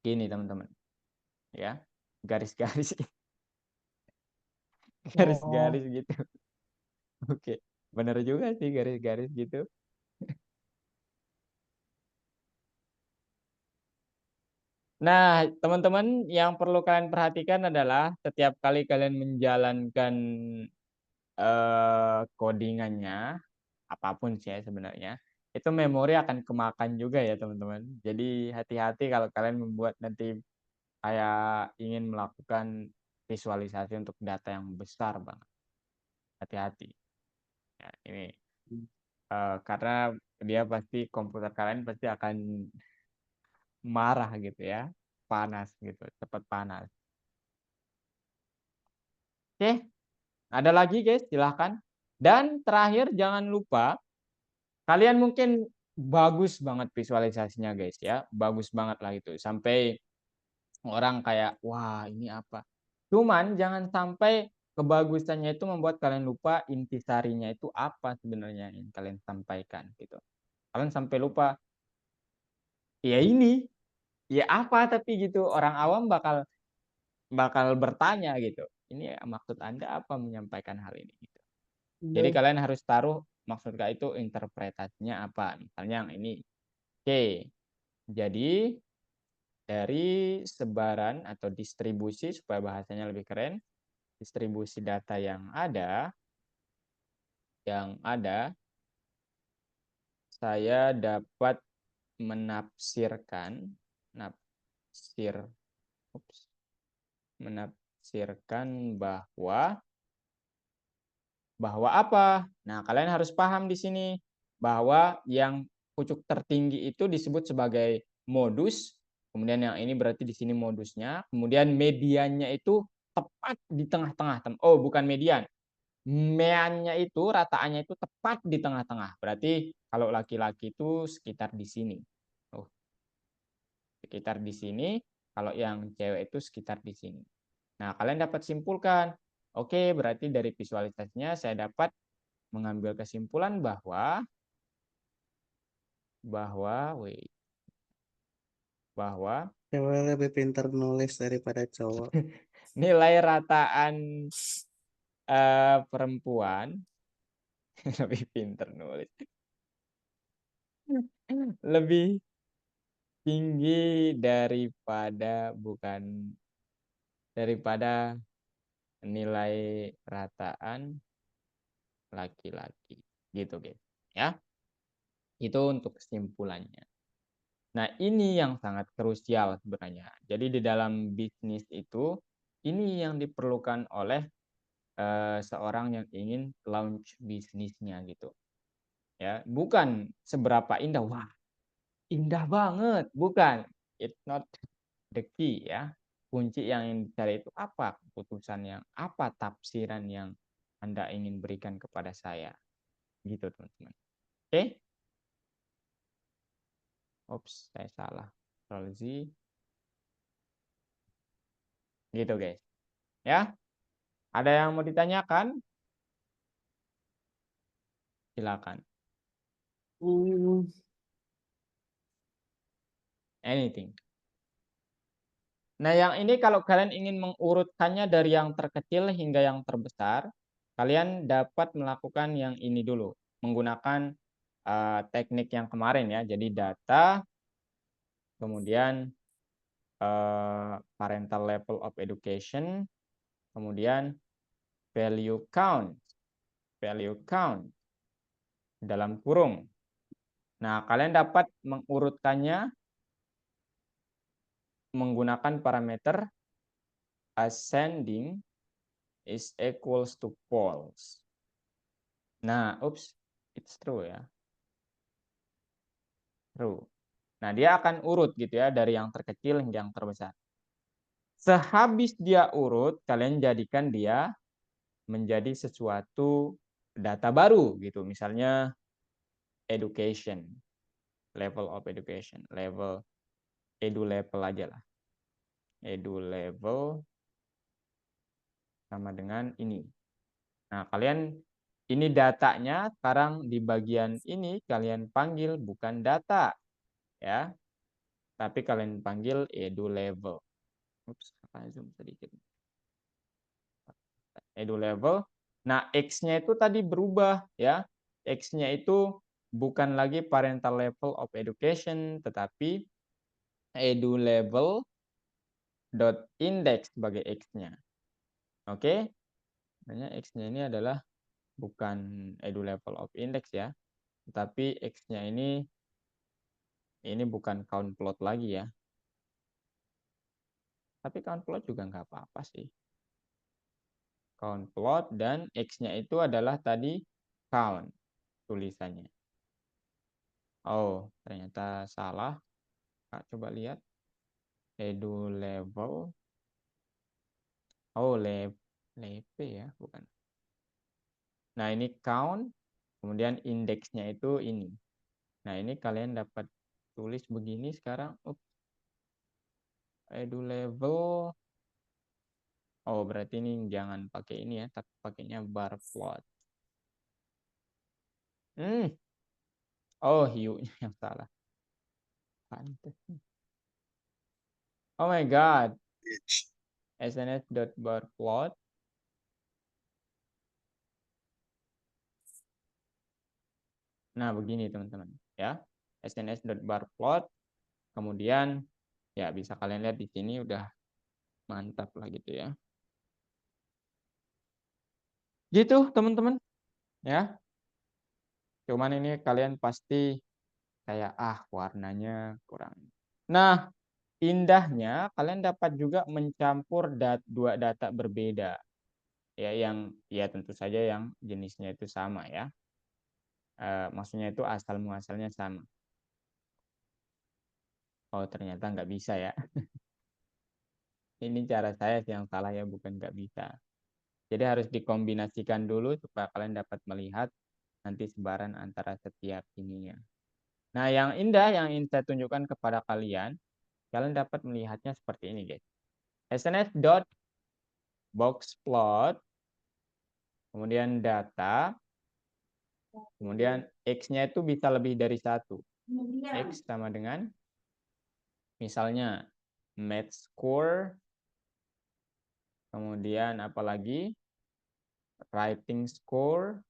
gini teman-teman, ya, garis-garis, Oh. garis-garis gitu. Oke, bener juga sih garis-garis gitu. Nah, teman-teman yang perlu kalian perhatikan adalah setiap kali kalian menjalankan codingannya, apapun sih ya sebenarnya, itu memori akan kemakan juga ya teman-teman. Jadi hati-hati kalau kalian membuat nanti kayak ingin melakukan visualisasi untuk data yang besar banget. Hati-hati. Ya, ini karena dia pasti komputer kalian pasti akan marah gitu ya, panas gitu, cepat panas. Oke, ada lagi guys, silahkan. Dan terakhir jangan lupa kalian mungkin bagus banget visualisasinya guys ya, bagus banget lah itu sampai orang kayak wah ini apa. Cuman jangan sampai kebagusannya itu membuat kalian lupa intisarinya itu apa sebenarnya yang kalian sampaikan gitu. Kalian sampai lupa ya ini, ya apa tapi gitu orang awam bakal bakal bertanya gitu. Ini maksud Anda apa menyampaikan hal ini gitu. Jadi Iya. kalian harus taruh maksud Kak itu interpretasinya apa. Misalnya yang ini. Oke. Jadi dari sebaran atau distribusi supaya bahasanya lebih keren, distribusi data yang ada saya dapat menafsirkan menafsirkan bahwa apa? Nah, kalian harus paham di sini bahwa yang pucuk tertinggi itu disebut sebagai modus, kemudian yang ini berarti di sini modusnya, kemudian mediannya itu tepat di tengah-tengah. Oh, bukan median. Meannya itu rataannya itu tepat di tengah-tengah. Berarti kalau laki-laki itu sekitar di sini. Oh, sekitar di sini. Kalau yang cewek itu sekitar di sini. Nah, kalian dapat simpulkan. Oke, berarti dari visualisasinya saya dapat mengambil kesimpulan bahwa Cewek lebih pintar nulis daripada cowok. nilai rataan perempuan lebih pintar nulis, lebih tinggi daripada nilai rataan laki-laki. Gitu, guys. Ya. Itu untuk kesimpulannya. Nah, ini yang sangat krusial sebenarnya. Jadi di dalam bisnis itu, ini yang diperlukan oleh seorang yang ingin launch bisnisnya gitu. Ya, bukan seberapa indah. Wah, indah banget. Bukan. It's not the key ya. Kunci yang dicari itu apa? Keputusan yang apa? Tafsiran yang Anda ingin berikan kepada saya. Gitu, teman-teman. Oke? Ops, saya salah. Ctrl Z. Gitu, guys. Ya. Ada yang mau ditanyakan? Silakan. Anything. Nah, yang ini kalau kalian ingin mengurutkannya dari yang terkecil hingga yang terbesar, kalian dapat melakukan yang ini dulu. Menggunakan teknik yang kemarin ya. Jadi data, kemudian parental level of education, kemudian value count. Value count dalam kurung. Nah, kalian dapat mengurutkannya menggunakan parameter ascending is equals to false. Nah, oops, it's true ya. True. Nah, dia akan urut gitu ya dari yang terkecil hingga yang terbesar. Sehabis dia urut, kalian jadikan dia menjadi sesuatu data baru gitu. Misalnya education, level of education, level edu level aja lah. Edu level sama dengan ini. Nah, kalian ini datanya sekarang di bagian ini kalian panggil bukan data ya, tapi kalian panggil edu level. Ups, zoom sedikit. Edu level. Nah, X-nya itu tadi berubah ya. X-nya itu bukan lagi parental level of education, tetapi edu level dot index sebagai X-nya. Oke? Makanya X-nya ini adalah bukan edu level of index ya, tetapi X-nya ini bukan count plot lagi ya. Tapi count plot juga nggak apa-apa sih. Count plot dan X-nya itu adalah tadi count tulisannya. Oh, ternyata salah. Kak, coba lihat. Edu level. Oh, lepe ya, bukan. Nah, ini count. Kemudian indeksnya itu ini. Nah, ini kalian dapat tulis begini sekarang. Edu level. Oh, berarti ini jangan pakai ini ya, tapi pakainya bar plot. Oh, hiunya yang salah. Pantes. Oh my god. sns.barplot. Nah, begini teman-teman ya. sns.barplot. Kemudian ya bisa kalian lihat di sini udah mantap lah gitu ya. Gitu teman-teman ya. Cuman ini kalian pasti kayak warnanya kurang. Nah, indahnya kalian dapat juga mencampur dua data berbeda. Ya yang ya tentu saja yang jenisnya itu sama ya. Maksudnya itu asal muasalnya sama. Oh, ternyata nggak bisa ya. Ini cara saya yang salah ya, bukan nggak bisa. Jadi harus dikombinasikan dulu supaya kalian dapat melihat nanti sebaran antara setiap ininya. Nah, yang indah yang ingin saya tunjukkan kepada kalian, kalian dapat melihatnya seperti ini, guys. sns.boxplot, kemudian data, kemudian X-nya itu bisa lebih dari satu. X sama dengan, misalnya, math score, kemudian apalagi, writing score,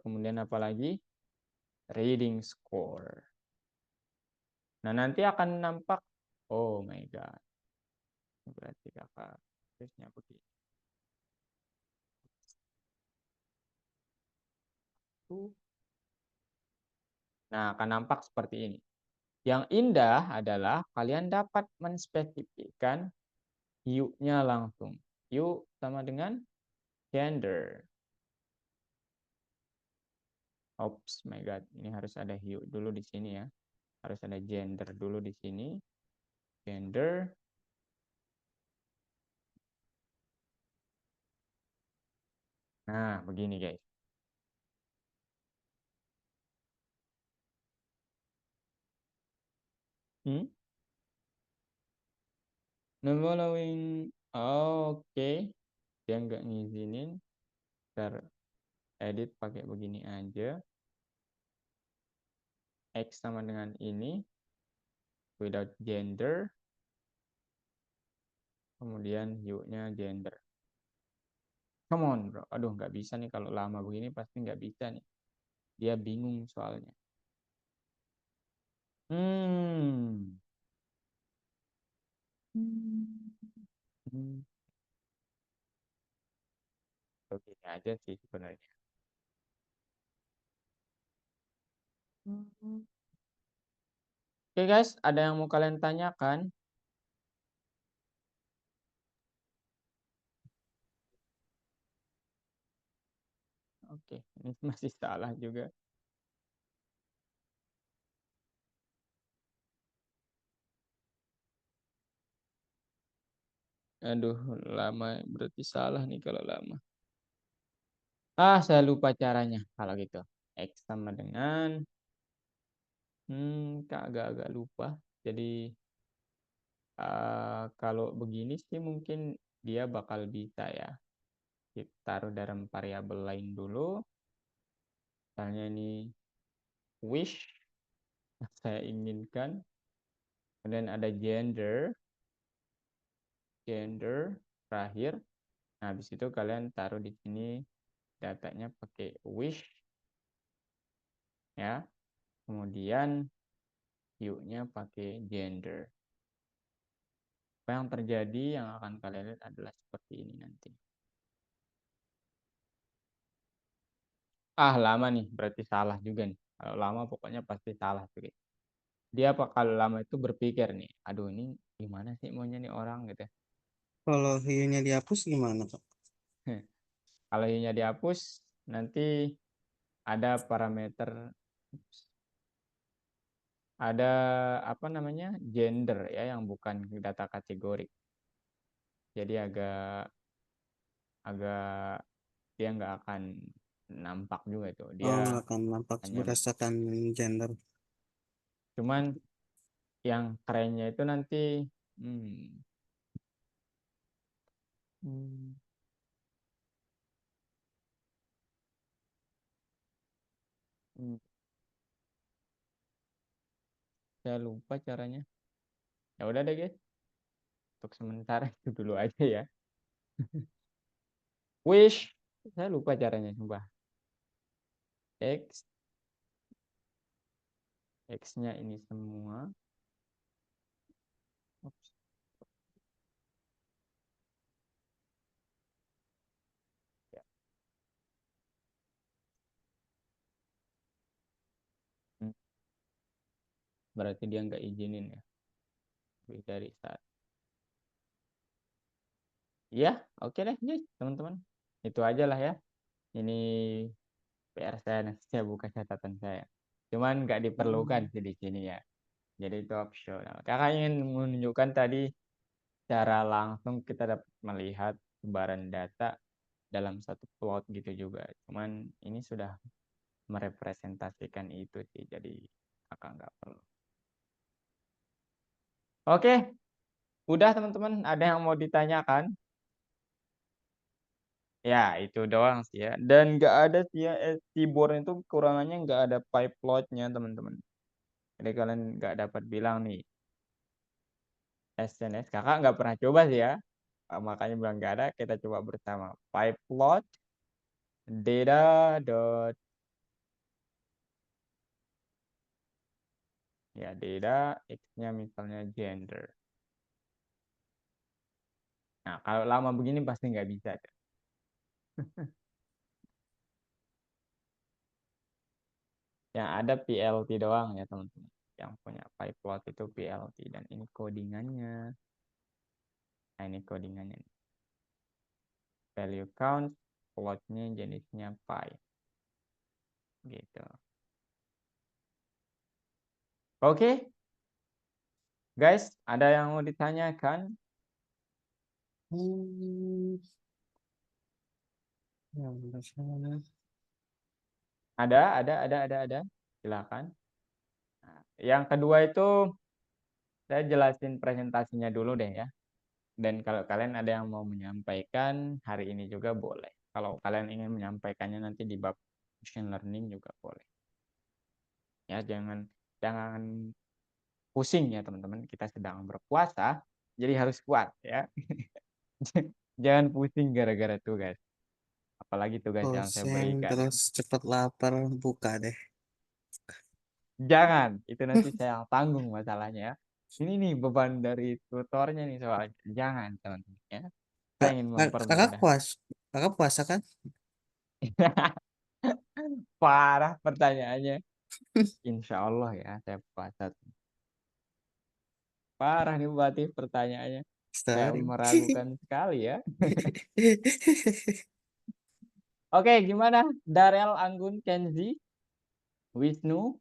kemudian apalagi, reading score. Nah, nanti akan nampak, oh my god. Berarti kakak Terusnya begini. Nah, akan nampak seperti ini. Yang indah adalah kalian dapat menspesifikkan you-nya langsung. You sama dengan gender. Oops, my God. Ini harus ada you dulu di sini ya. Harus ada gender dulu di sini. Gender. Nah, begini guys. No following. Oke. Dia nggak ngizinin. Edit pakai begini aja. X sama dengan ini. Without gender. Kemudian you-nya gender. Come on bro. Aduh nggak bisa nih kalau lama begini pasti nggak bisa nih. Dia bingung soalnya. Begini aja sih sebenarnya. Oke guys, ada yang mau kalian tanyakan? Oke, ini masih salah juga. Aduh, lama berarti salah nih kalau lama. Saya lupa caranya kalau gitu. X sama dengan Kak agak-agak lupa. Jadi kalau begini sih mungkin dia bakal bisa ya. Kita taruh dalam variabel lain dulu. Misalnya ini wish yang saya inginkan. Kemudian ada gender terakhir. Nah, habis itu kalian taruh di sini datanya pakai wish ya. Kemudian you-nya pakai gender. Apa yang terjadi yang akan kalian lihat adalah seperti ini nanti. Lama nih, berarti salah juga nih. Kalau lama pokoknya pasti salah tuh. Dia kalau lama itu berpikir nih, aduh ini gimana sih maunya nih orang gitu. Kalau hiunya dihapus gimana, Pak? Kalau you-nya dihapus, nanti ada parameter, ada apa namanya, gender ya, yang bukan data kategori. Jadi agak dia nggak akan nampak juga itu. Dia nggak akan nampak hanya berdasarkan gender. cuman yang kerennya itu nanti hmm, hmm, hmm, saya lupa caranya. Ya udah deh guys. Untuk sementara itu dulu aja ya. Wish, saya lupa caranya coba. X-nya ini semua. Oops. Ya. Berarti dia nggak izinin ya. Lebih dari saat. Ya, oke deh guys, teman-teman. Itu aja lah ya. Ini PR saya, nanti saya buka catatan saya. Cuman nggak diperlukan sih di sini ya. Jadi itu opsional. Kakak ingin menunjukkan tadi cara langsung kita dapat melihat sebaran data dalam satu plot gitu juga. Cuman ini sudah merepresentasikan itu sih. Jadi kakak nggak perlu. Oke, udah teman-teman. Ada yang mau ditanyakan? Ya, itu doang sih ya. Dan nggak ada sih ya, keyboard itu kekurangannya nggak ada pipe load-nya teman-teman. Jadi kalian nggak dapat bilang nih, SNS kakak nggak pernah coba sih ya. Makanya bilang nggak ada, kita coba bersama. Pipe load data dot ya data x-nya misalnya gender. Nah, kalau lama begini pasti nggak bisa. Yang ada PLT doang ya teman-teman. Yang punya pyplot itu PLT dan ini codingannya. Nah, ini codingannya. Value count, plotnya jenisnya py. Gitu. Oke. Guys, ada yang mau ditanyakan? Hmm, ya, udah sana. Ada. Silakan. Nah, yang kedua itu saya jelasin presentasinya dulu deh ya. Dan kalau kalian ada yang mau menyampaikan hari ini juga boleh. Kalau kalian ingin menyampaikannya nanti di bab machine learning juga boleh. Ya, jangan pusing ya teman-teman. Kita sedang berpuasa, jadi harus kuat ya. Jangan pusing gara-gara tugas. Apalagi tugas yang saya Pusing berikan. terus cepet lapar buka deh. Jangan, itu nanti saya yang tanggung masalahnya ya. Ini nih beban dari tutornya nih soalnya. Jangan teman-teman ya. Saya ingin Kakak mempermudah. kakak puasa kan? Parah pertanyaannya. Insya Allah ya, saya puasa. Parah nih berarti pertanyaannya. Kayak Sorry. meragukan sekali ya. Oke, gimana? Darel, Anggun, Kenzi, Wisnu,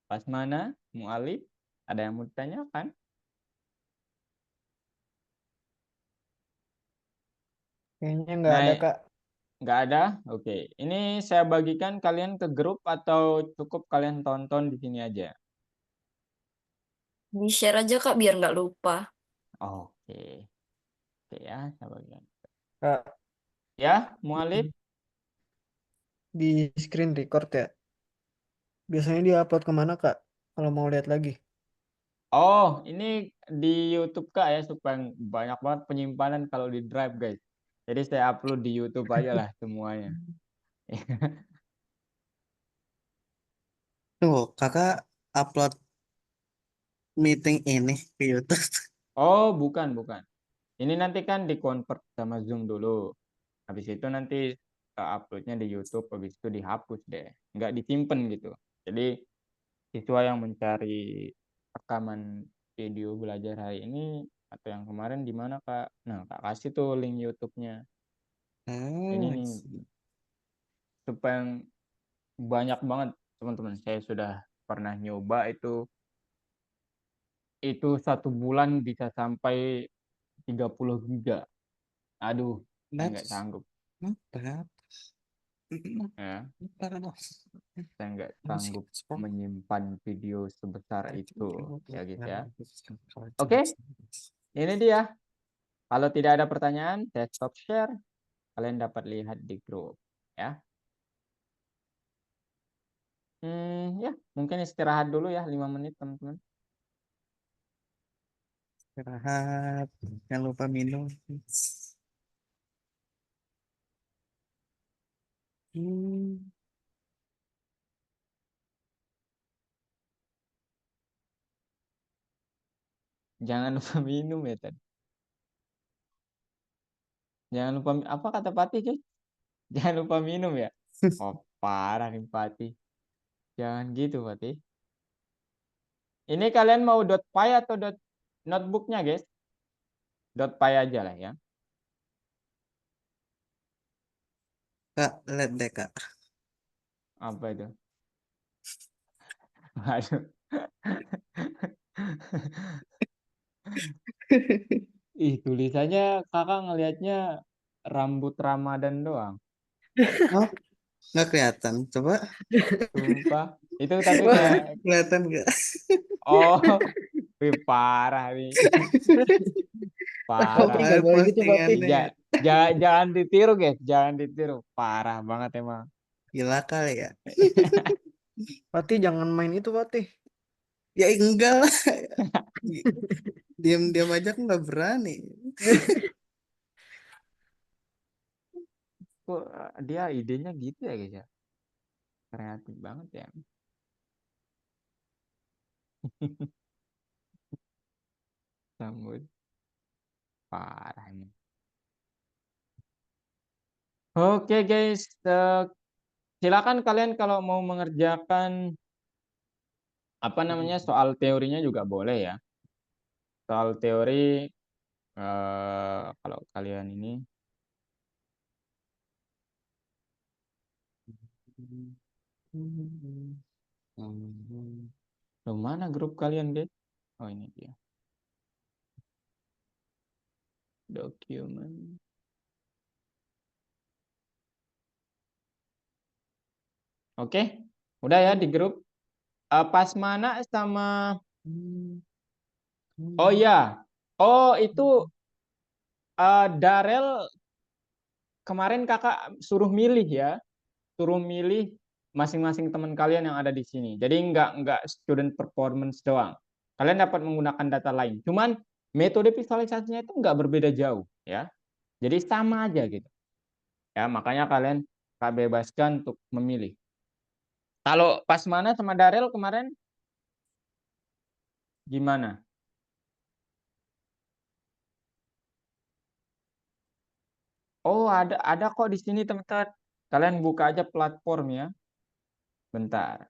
Pasmana, Mualif, ada yang mau ditanyakan? Kayaknya nggak ada, Nah, Kak. nggak ada? Oke. Ini saya bagikan kalian ke grup atau cukup kalian tonton di sini aja? Di-share aja Kak biar nggak lupa. Oke. Oke ya, saya bagikan. Kak, Ya, Mualif? di screen record ya. Biasanya dia upload kemana, Kak? Kalau mau lihat lagi. Oh, ini di YouTube Kak ya, supaya banyak banget penyimpanan kalau di Drive guys. Jadi saya upload di YouTube aja lah semuanya. Tuh, kakak upload meeting ini ke YouTube. Oh, bukan. Ini nanti kan di-convert sama Zoom dulu. Habis itu nanti uploadnya di YouTube, habis itu dihapus deh. Nggak disimpan gitu. Jadi siswa yang mencari rekaman video belajar hari ini atau yang kemarin di mana Kak? Nah, Kak kasih tuh link YouTube-nya. Ini Oh, nih supaya banyak banget teman-teman. Saya sudah pernah nyoba itu 1 bulan bisa sampai 30 giga. Aduh, saya nggak that's sanggup not bad. ya. Not bad at all. Saya nggak Let me see. sanggup menyimpan video sebesar I think itu I will ya look guys now ya. at this card. Oke, ini dia. Kalau tidak ada pertanyaan, saya stop share. Kalian dapat lihat di grup ya. Ya, mungkin istirahat dulu ya 5 menit teman-teman. Istirahat, jangan lupa minum. Hmm. Jangan lupa minum ya tadi. Jangan lupa apa kata Pati guys? Jangan lupa minum ya. Oh, parah nih Pati. Jangan gitu Pati. Ini kalian mau .py atau notebooknya guys? .py aja lah ya. Kak, lihat deh kak. Apa itu? Aduh. Ih, tulisannya kakak ngelihatnya rambut Ramadan doang. Oh, nggak kelihatan. Coba, Sumpah. Itu tapi Wah, kayak, kelihatan nggak? oh, wih, parah nih. Pati Parah. nggak boleh gitu, Pati. Postingannya Jangan ditiru guys, jangan ditiru. Parah banget emang. gila kali ya. Pati jangan main itu, Pati. Ya enggak lah. Diam-diam aja aku nggak berani. Kok dia idenya gitu ya guys ya? Kreatif banget ya. Sambut. Parah ini. Oke guys, silakan kalian kalau mau mengerjakan apa namanya soal teorinya juga boleh ya. Soal teori kalau kalian ini Loh, mana grup kalian guys? Oh ini dia. Dokumen. Oke, udah ya di grup. Pasmana sama oh ya, oh itu Darel kemarin kakak suruh milih ya, suruh milih masing-masing teman kalian yang ada di sini. Jadi nggak student performance doang. Kalian dapat menggunakan data lain. Cuman metode visualisasinya itu nggak berbeda jauh ya. Jadi sama aja gitu. Ya, makanya kalian Kak bebaskan untuk memilih. Kalau Pasmana sama Darel kemarin gimana? Oh, ada kok di sini teman-teman. Kalian buka aja platform ya. Bentar.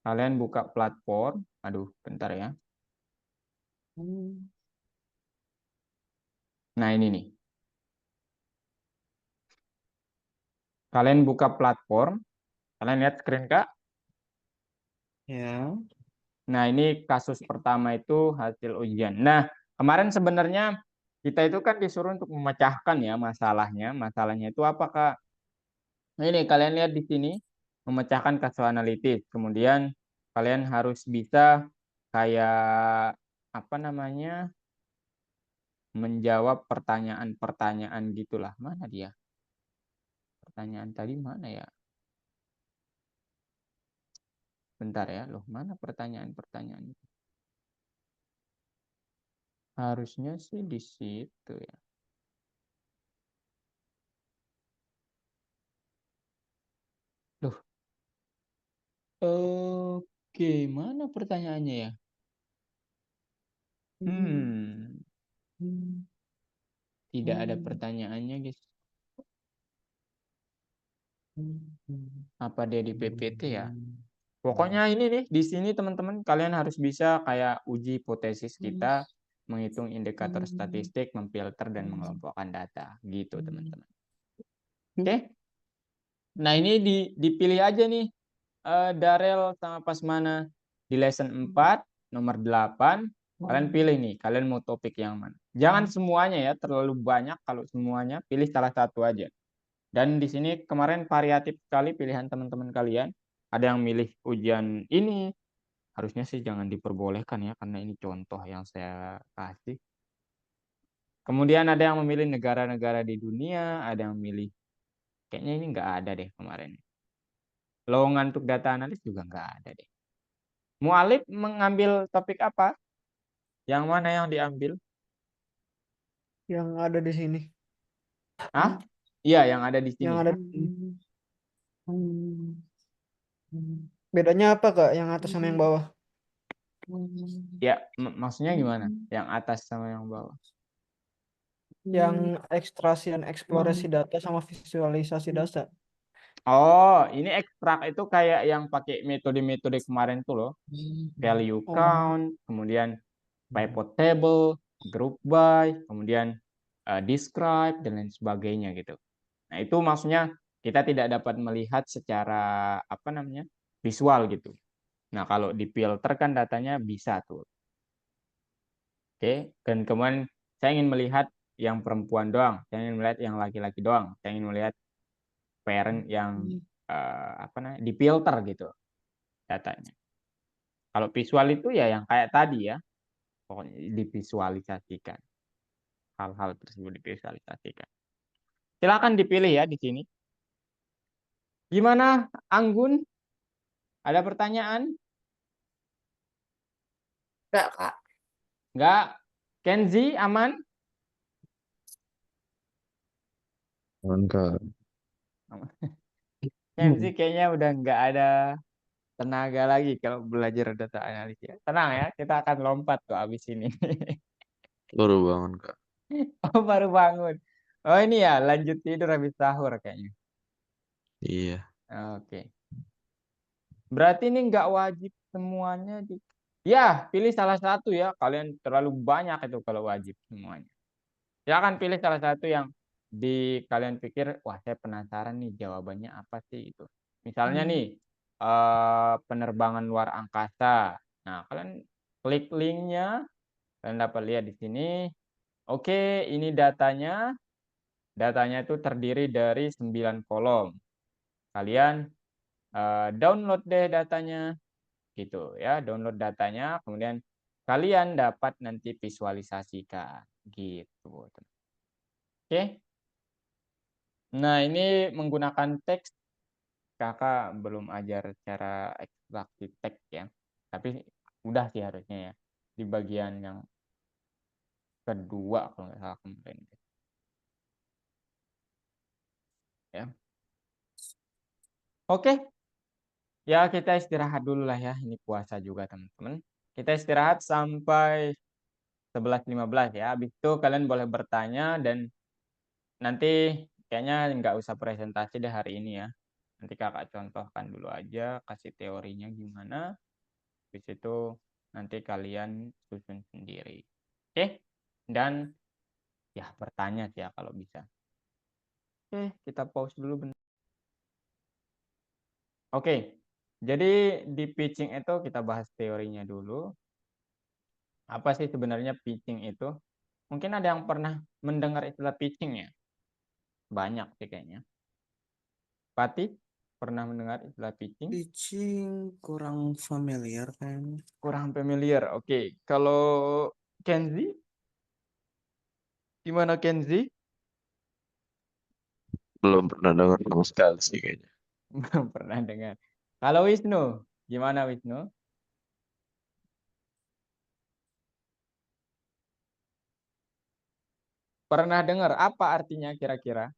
Kalian buka platform. Aduh, bentar ya. Nah, ini nih. Kalian buka platform. Kalian lihat screen Kak. Ya. Nah, ini kasus pertama itu hasil ujian. Nah, kemarin sebenarnya kita itu kan disuruh untuk memecahkan ya masalahnya. Masalahnya itu apa Kak? Nah, ini kalian lihat di sini memecahkan kasus analitis. Kemudian kalian harus bisa kayak apa namanya? Menjawab pertanyaan-pertanyaan gitulah. Mana dia? Pertanyaan tadi mana ya? Bentar ya. Loh, mana pertanyaan-pertanyaan itu? Harusnya sih di situ ya. Loh, oke, mana pertanyaannya ya? Tidak ada pertanyaannya, guys. Apa dia di PPT ya? Pokoknya ini nih, di sini teman-teman kalian harus bisa kayak uji hipotesis kita, menghitung indikator statistik, memfilter dan mengelompokkan data, gitu teman-teman. Oke? Nah ini dipilih aja nih Darel sama Pasmana di lesson 4 nomor 8. Kalian pilih nih, kalian mau topik yang mana. Jangan semuanya ya, terlalu banyak kalau semuanya, pilih salah satu aja. Dan di sini kemarin variatif sekali pilihan teman-teman kalian. Ada yang milih ujian ini, harusnya sih jangan diperbolehkan ya, karena ini contoh yang saya kasih. Kemudian ada yang memilih negara-negara di dunia, ada yang memilih, kayaknya ini nggak ada deh kemarin. Lowongan untuk data analis juga nggak ada deh. Mualif mengambil topik apa? Yang mana yang diambil? Yang ada di sini. Hah? Iya, yang ada di Yang sini. ada di sini. Bedanya apa Kak? Yang atas sama yang bawah? Ya, maksudnya gimana? Yang atas sama yang bawah. Yang ekstraksi dan eksplorasi data sama visualisasi data. Oh, ini ekstrak itu kayak yang pakai metode-metode kemarin tuh loh. Value Oh. count, kemudian pivot table, group by, kemudian describe, dan lain sebagainya gitu. Nah, itu maksudnya kita tidak dapat melihat secara apa namanya visual gitu. Nah, kalau di filter kan datanya bisa tuh. Oke, dan kemudian saya ingin melihat yang perempuan doang, saya ingin melihat yang laki-laki doang, saya ingin melihat parent yang apa namanya di filter gitu datanya. Kalau visual itu ya yang kayak tadi ya, pokoknya divisualisasikan. Hal-hal tersebut divisualisasikan. Silakan dipilih ya di sini. Gimana Anggun? Ada pertanyaan? Enggak, Kak. Enggak? Kenzi aman? Mantap. Kenzi kayaknya udah nggak ada tenaga lagi kalau belajar data analis ya. Tenang ya, kita akan lompat tuh abis ini. Baru bangun, Kak. Oh, baru bangun. Oh ini ya, lanjut tidur habis sahur kayaknya. Iya. Oke. Berarti ini nggak wajib semuanya Ya, pilih salah satu ya. Kalian terlalu banyak itu kalau wajib semuanya. Silakan pilih salah satu yang kalian pikir, wah saya penasaran nih jawabannya apa sih itu. Misalnya nih, penerbangan luar angkasa. Nah, kalian klik linknya, kalian dapat lihat di sini. Oke, ini datanya. Datanya itu terdiri dari 9 kolom. Kalian download deh datanya, gitu ya. Download datanya, kemudian kalian dapat nanti visualisasikan, gitu. Oke. Nah, ini menggunakan teks. Kakak belum ajar cara ekstraksi teks ya. Tapi udah sih harusnya ya. Di bagian yang kedua kalau nggak salah kemarin. Ya. Oke. Ya kita istirahat dulu lah ya. Ini puasa juga teman-teman. Kita istirahat sampai 11.15 ya. Habis itu kalian boleh bertanya dan nanti kayaknya nggak usah presentasi deh hari ini ya. Nanti kakak contohkan dulu aja, kasih teorinya gimana. Habis itu nanti kalian susun sendiri. Oke? Dan ya bertanya sih ya kalau bisa. Oke, kita pause dulu bentar. Oke, jadi di pitching itu kita bahas teorinya dulu. Apa sih sebenarnya pitching itu? Mungkin ada yang pernah mendengar istilah pitching ya? Banyak sih kayaknya. Pati, pernah mendengar istilah pitching? Pitching kurang familiar kan. Kurang familiar. Oke, kalau Kenzi, gimana Kenzi? Belum pernah dengar sama sekali sih kayaknya. Belum pernah dengar. Kalau Wisnu, gimana Wisnu? Pernah dengar apa artinya kira-kira?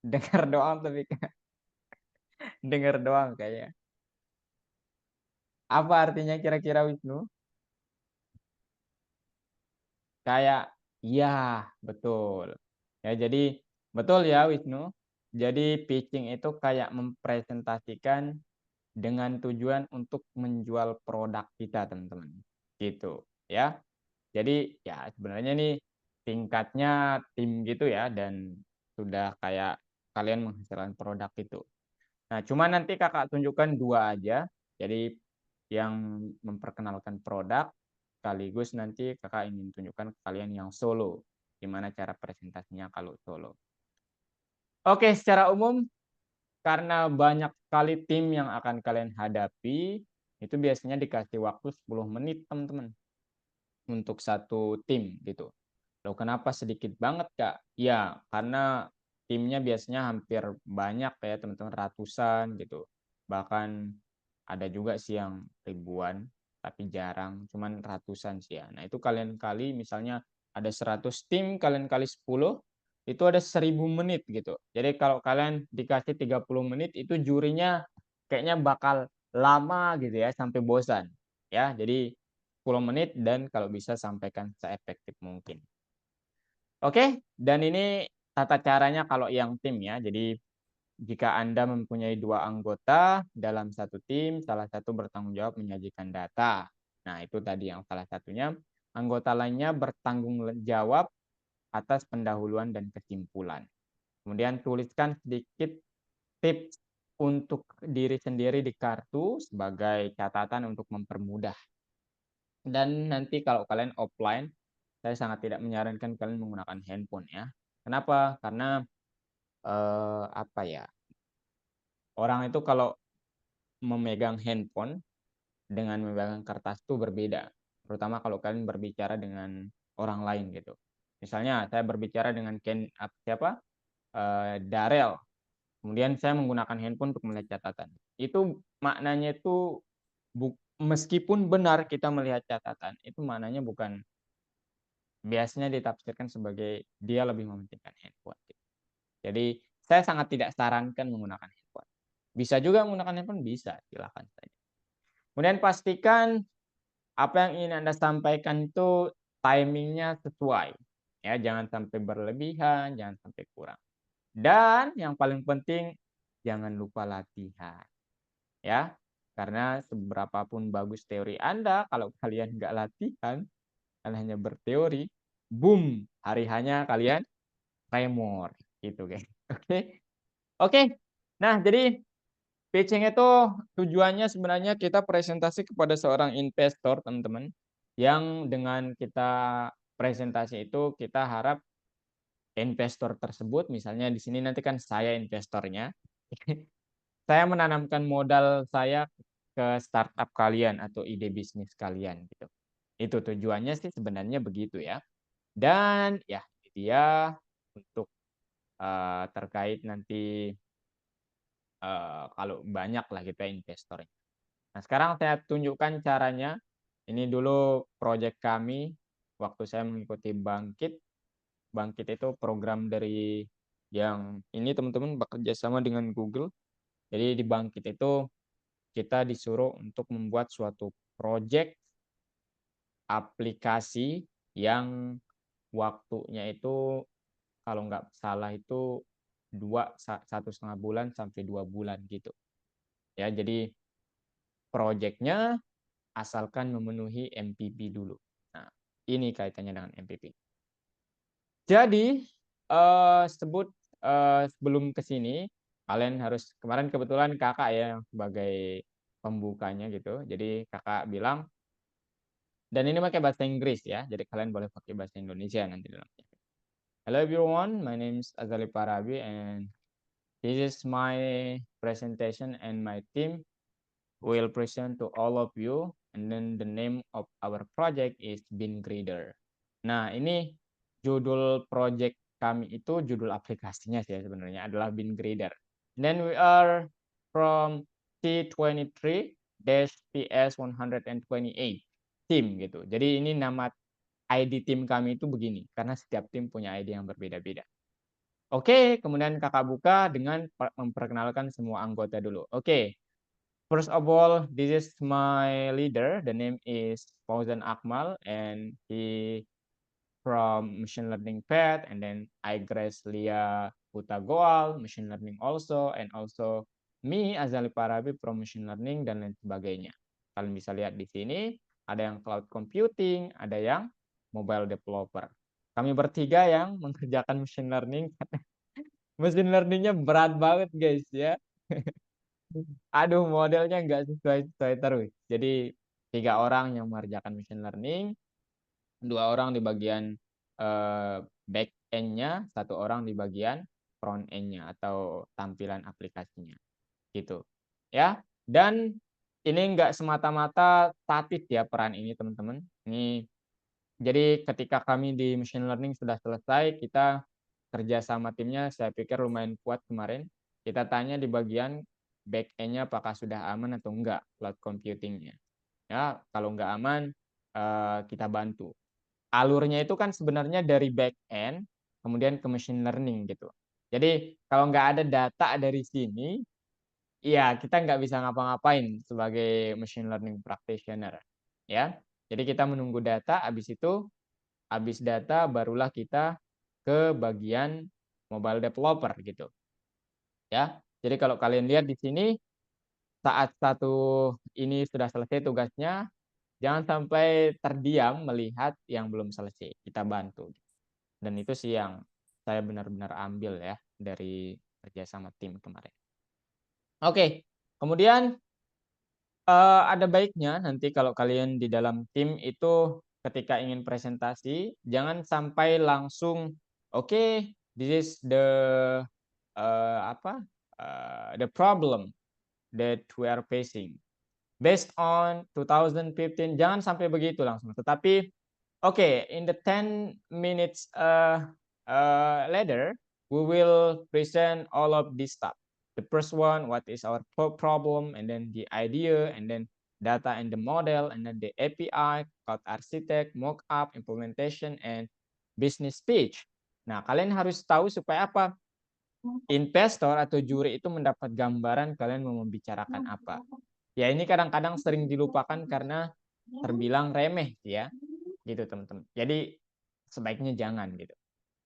Dengar doang tapi dengar doang kayaknya. Apa artinya kira-kira Wisnu? Kayak ya, betul. Ya, jadi betul ya Wisnu. Jadi pitching itu kayak mempresentasikan dengan tujuan untuk menjual produk kita, teman-teman. Gitu, ya. Jadi ya sebenarnya nih tingkatnya tim gitu ya dan sudah kayak kalian menghasilkan produk itu. Nah, cuma nanti kakak tunjukkan dua aja. Jadi yang memperkenalkan produk sekaligus nanti kakak ingin tunjukkan ke kalian yang solo. Gimana cara presentasinya kalau solo. Oke, secara umum karena banyak sekali tim yang akan kalian hadapi, itu biasanya dikasih waktu 10 menit, teman-teman. Untuk satu tim gitu. Loh kenapa sedikit banget Kak? Ya karena timnya biasanya hampir banyak ya teman-teman, ratusan gitu. Bahkan ada juga sih yang ribuan, tapi jarang, cuman ratusan sih ya. Nah itu kalian kali misalnya ada 100 tim, kalian kali 10, itu ada 1000 menit gitu. Jadi kalau kalian dikasih 30 menit, itu jurinya kayaknya bakal lama gitu ya, sampai bosan. Ya, jadi 10 menit dan kalau bisa sampaikan seefektif mungkin. Oke, dan ini tata caranya kalau yang tim ya. Jadi jika Anda mempunyai 2 anggota dalam satu tim, salah satu bertanggung jawab menyajikan data. Nah, itu tadi yang salah satunya. Anggota lainnya bertanggung jawab atas pendahuluan dan kesimpulan. Kemudian tuliskan sedikit tips untuk diri sendiri di kartu sebagai catatan untuk mempermudah. Dan nanti kalau kalian offline, saya sangat tidak menyarankan kalian menggunakan handphone ya. Kenapa? Karena apa ya? Orang itu kalau memegang handphone dengan memegang kertas itu berbeda. Terutama kalau kalian berbicara dengan orang lain gitu. Misalnya saya berbicara dengan siapa? Darel. Kemudian saya menggunakan handphone untuk melihat catatan. Itu maknanya itu meskipun benar kita melihat catatan, itu maknanya bukan, biasanya ditafsirkan sebagai dia lebih mementingkan handphone. Jadi saya sangat tidak sarankan menggunakan handphone. Bisa juga menggunakan handphone, bisa, silakan saja. Kemudian pastikan apa yang ingin Anda sampaikan itu timingnya sesuai. Ya, jangan sampai berlebihan, jangan sampai kurang. Dan yang paling penting, jangan lupa latihan. Ya, karena seberapapun bagus teori Anda, kalau kalian nggak latihan, kalian hanya berteori, boom, hari hanya kalian tremor. Gitu, guys. Oke. Oke. Nah, jadi pitching itu tujuannya sebenarnya kita presentasi kepada seorang investor, teman-teman. Yang dengan kita presentasi itu kita harap investor tersebut, misalnya di sini nanti kan saya investornya, saya menanamkan modal saya ke startup kalian atau ide bisnis kalian gitu. Itu tujuannya sih sebenarnya begitu ya. Dan ya dia untuk terkait nanti kalau banyak lah kita investornya. Nah, sekarang saya tunjukkan caranya. Ini dulu proyek kami waktu saya mengikuti Bangkit. Bangkit itu program dari yang ini teman-teman bekerja sama dengan Google. Jadi di Bangkit itu kita disuruh untuk membuat suatu proyek aplikasi yang waktunya itu kalau nggak salah itu 1,5 bulan sampai 2 bulan gitu. Ya, jadi proyeknya asalkan memenuhi MPP dulu. Nah, ini kaitannya dengan MPP. Jadi sebelum ke sini kalian harus kemarin kebetulan kakak ya yang sebagai pembukanya gitu. Jadi kakak bilang dan ini pakai bahasa Inggris ya. Jadi kalian boleh pakai bahasa Indonesia nanti dalamnya. Hello everyone, my name is Azali Parabi and this is my presentation and my team will present to all of you and then the name of our project is BinGreader. Nah, ini judul project kami itu judul aplikasinya sih ya sebenarnya adalah BinGreader. Then we are from T23-PS128 tim gitu. Jadi ini nama ID tim kami itu begini karena setiap tim punya ID yang berbeda-beda. Oke, kemudian kakak buka dengan memperkenalkan semua anggota dulu. Oke. First of all, this is my leader. The name is Fauzan Akmal, and he from machine learning path. And then I Grace Lia Hutagoal, machine learning also, and also me Azali Parabi from machine learning dan lain sebagainya. Kalian bisa lihat di sini ada yang cloud computing, ada yang mobile developer. Kami bertiga yang mengerjakan machine learning. Machine learningnya berat banget guys ya. Aduh, modelnya nggak sesuai terus. Jadi 3 orang yang mengerjakan machine learning, 2 orang di bagian back end-nya, 1 orang di bagian front end-nya atau tampilan aplikasinya. Gitu. Ya. Dan ini nggak semata-mata statis ya peran ini teman-teman. Ini jadi ketika kami di machine learning sudah selesai, kita kerja sama timnya saya pikir lumayan kuat kemarin. Kita tanya di bagian back end-nya apakah sudah aman atau enggak cloud computing-nya. Ya, kalau enggak aman kita bantu. Alurnya itu kan sebenarnya dari back end kemudian ke machine learning gitu. Jadi kalau enggak ada data dari sini, ya kita enggak bisa ngapa-ngapain sebagai machine learning practitioner. Ya, jadi kita menunggu data, habis data barulah kita ke bagian mobile developer gitu. Ya. Jadi kalau kalian lihat di sini saat satu ini sudah selesai tugasnya, jangan sampai terdiam melihat yang belum selesai. Kita bantu. Dan itu sih yang saya benar-benar ambil ya dari kerja sama tim kemarin. Oke, kemudian ada baiknya nanti kalau kalian di dalam tim itu ketika ingin presentasi, jangan sampai langsung oke, this is the problem that we are facing. Based on 2015, jangan sampai begitu langsung. Tetapi, in the 10 minutes later, we will present all of this stuff. The first one, what is our problem, and then the idea, and then data and the model, and then the API, cloud architect, mockup, implementation, and business pitch. Nah, kalian harus tahu supaya apa? Investor atau juri itu mendapat gambaran kalian mau membicarakan apa. Ya ini kadang-kadang sering dilupakan karena terbilang remeh ya. Gitu teman-teman. Jadi sebaiknya jangan gitu.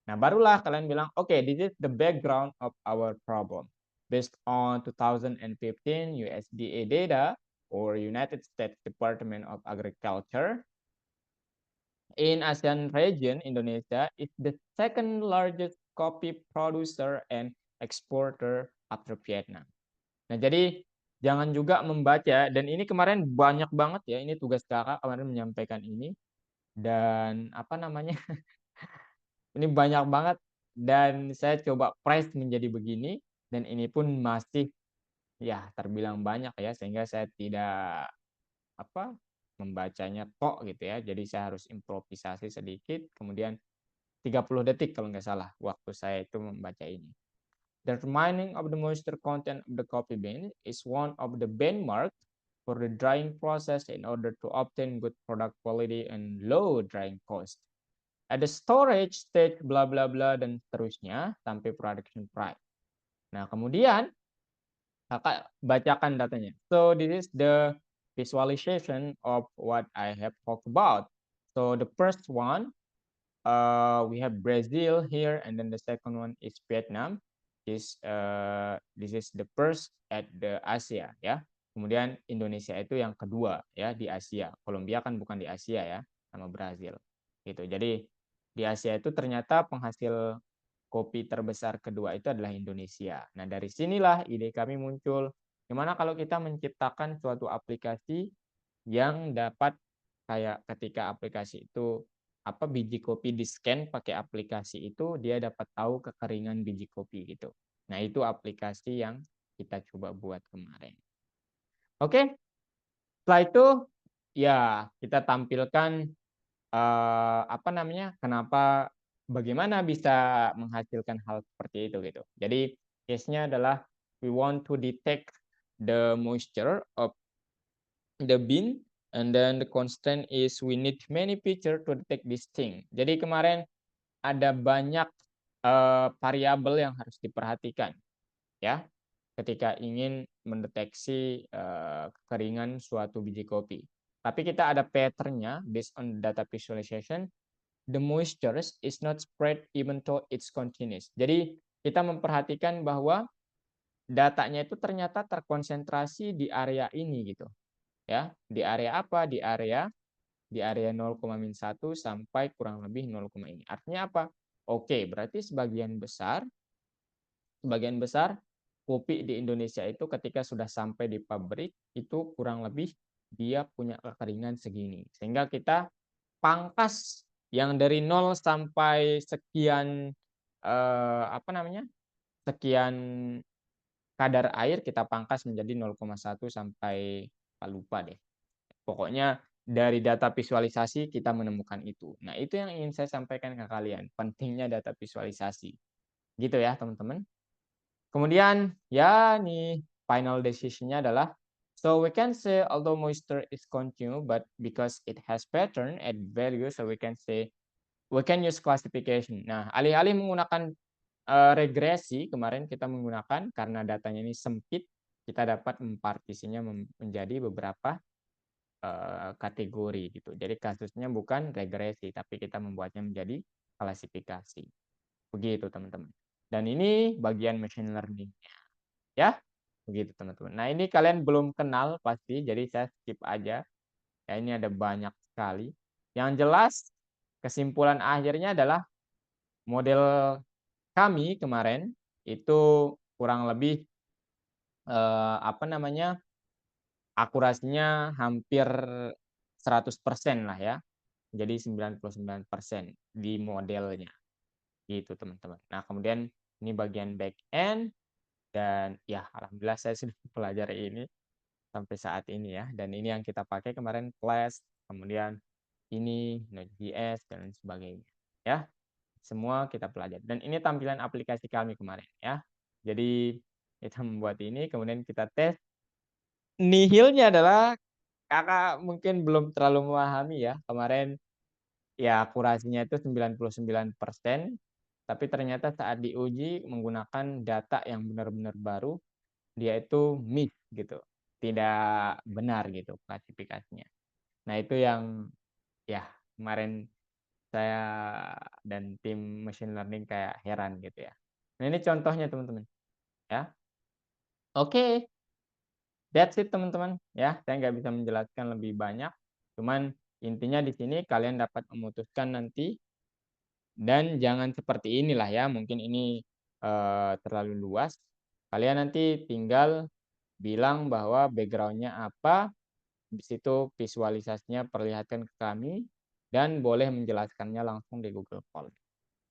Nah, barulah kalian bilang, oke, this is the background of our problem. Based on 2015 USDA data or United States Department of Agriculture, in ASEAN region, Indonesia is the second largest coffee producer and exporter after Vietnam. Nah, jadi jangan juga membaca, dan ini kemarin banyak banget ya, ini tugas kakak kemarin menyampaikan ini, dan apa namanya, ini banyak banget, dan saya coba price menjadi begini, dan ini pun masih ya terbilang banyak ya, sehingga saya tidak apa membacanya tok gitu ya, jadi saya harus improvisasi sedikit, kemudian 30 detik kalau nggak salah waktu saya itu membaca ini. Determining of the moisture content of the coffee bean is one of the benchmark for the drying process in order to obtain good product quality and low drying cost. At the storage stage, bla bla bla, dan seterusnya sampai production price. Nah, kemudian kakak bacakan datanya. So this is the visualization of what I have talked about. So the first one, we have Brazil here, and then the second one is Vietnam. This is the first at the Asia ya. Kemudian Indonesia itu yang kedua ya di Asia. Kolombia kan bukan di Asia ya, sama Brazil. Gitu. Jadi di Asia itu ternyata penghasil kopi terbesar kedua itu adalah Indonesia. Nah, dari sinilah ide kami muncul. Gimana kalau kita menciptakan suatu aplikasi yang dapat kayak ketika aplikasi itu apa biji kopi di scan pakai aplikasi itu dia dapat tahu kekeringan biji kopi gitu. Nah, itu aplikasi yang kita coba buat kemarin. Oke. Setelah itu ya kita tampilkan apa namanya? Kenapa bagaimana bisa menghasilkan hal seperti itu gitu. Jadi case-nya adalah we want to detect the moisture of the bean, and then the constant is we need many feature to detect this thing. Jadi kemarin ada banyak variabel yang harus diperhatikan ya ketika ingin mendeteksi kekeringan suatu biji kopi. Tapi kita ada pattern-nya based on data visualization. The moisture is not spread even though it's continuous. Jadi kita memperhatikan bahwa datanya itu ternyata terkonsentrasi di area ini gitu. Ya, di area apa? Di area 0,1 sampai kurang lebih 0, ini. Artinya apa? Oke, berarti sebagian besar kopi di Indonesia itu ketika sudah sampai di pabrik itu kurang lebih dia punya kekeringan segini. Sehingga kita pangkas yang dari 0 sampai sekian apa namanya? Sekian kadar air kita pangkas menjadi 0,1 sampai lupa deh. Pokoknya dari data visualisasi kita menemukan itu. Nah, itu yang ingin saya sampaikan ke kalian, pentingnya data visualisasi. Gitu ya, teman-teman. Kemudian ya nih final decision-nya adalah so we can say although moisture is continuous but because it has pattern and value so we can say we can use classification. Nah, alih-alih menggunakan regresi kemarin kita menggunakan karena datanya ini sempit, kita dapat mempartisinya menjadi beberapa kategori gitu. Jadi kasusnya bukan regresi tapi kita membuatnya menjadi klasifikasi. Begitu teman-teman. Dan ini bagian machine learning-nya. Ya, begitu teman-teman. Nah, ini kalian belum kenal pasti, jadi saya skip aja. Ya, ini ada banyak sekali. Yang jelas kesimpulan akhirnya adalah model kami kemarin itu kurang lebih apa namanya? Akurasinya hampir 100% lah ya. Jadi 99% di modelnya. Gitu teman-teman. Nah, kemudian ini bagian back end dan ya alhamdulillah saya sudah pelajari ini sampai saat ini ya. Dan ini yang kita pakai kemarin Flash, kemudian ini Node.js dan sebagainya. Ya. Semua kita pelajari. Dan ini tampilan aplikasi kami kemarin ya. Jadi kita membuat ini kemudian kita tes. Nihilnya adalah kakak mungkin belum terlalu memahami ya. Kemarin ya akurasinya itu 99%, tapi ternyata saat diuji menggunakan data yang benar-benar baru, dia itu miss gitu. Tidak benar gitu klasifikasinya. Nah, itu yang ya kemarin saya dan tim machine learning kayak heran gitu ya. Nah, ini contohnya teman-teman ya. Oke, that's it teman-teman ya. Saya nggak bisa menjelaskan lebih banyak. Cuman intinya di sini kalian dapat memutuskan nanti, dan jangan seperti inilah ya. Mungkin ini terlalu luas. Kalian nanti tinggal bilang bahwa backgroundnya apa, di situ visualisasinya perlihatkan ke kami, dan boleh menjelaskannya langsung di Google Form.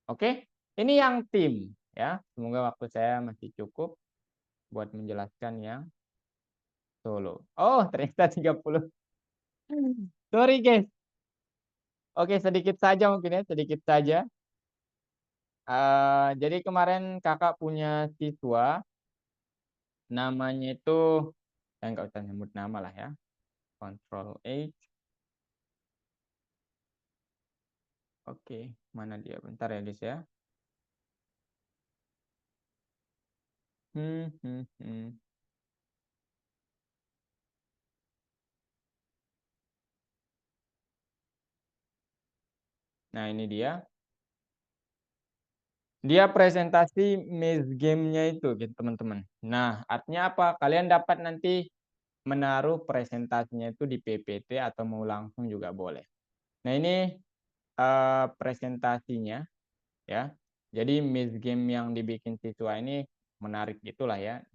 Oke, ini yang tim ya. Semoga waktu saya masih cukup buat menjelaskan yang solo. Oh, ternyata 30. Sorry guys. Oke, sedikit saja mungkin ya, sedikit saja. Jadi kemarin kakak punya siswa, namanya itu, saya nggak usah nyebut nama lah ya. Control H. Oke, mana dia? Bentar ya guys ya. Hmm, hmm, hmm. Nah, ini dia. Dia presentasi maze game-nya itu gitu, teman-teman. Nah, artinya apa? Kalian dapat nanti menaruh presentasinya itu di PPT atau mau langsung juga boleh. Nah, ini presentasinya ya. Jadi maze game yang dibikin siswa ini menarik gitulah ya.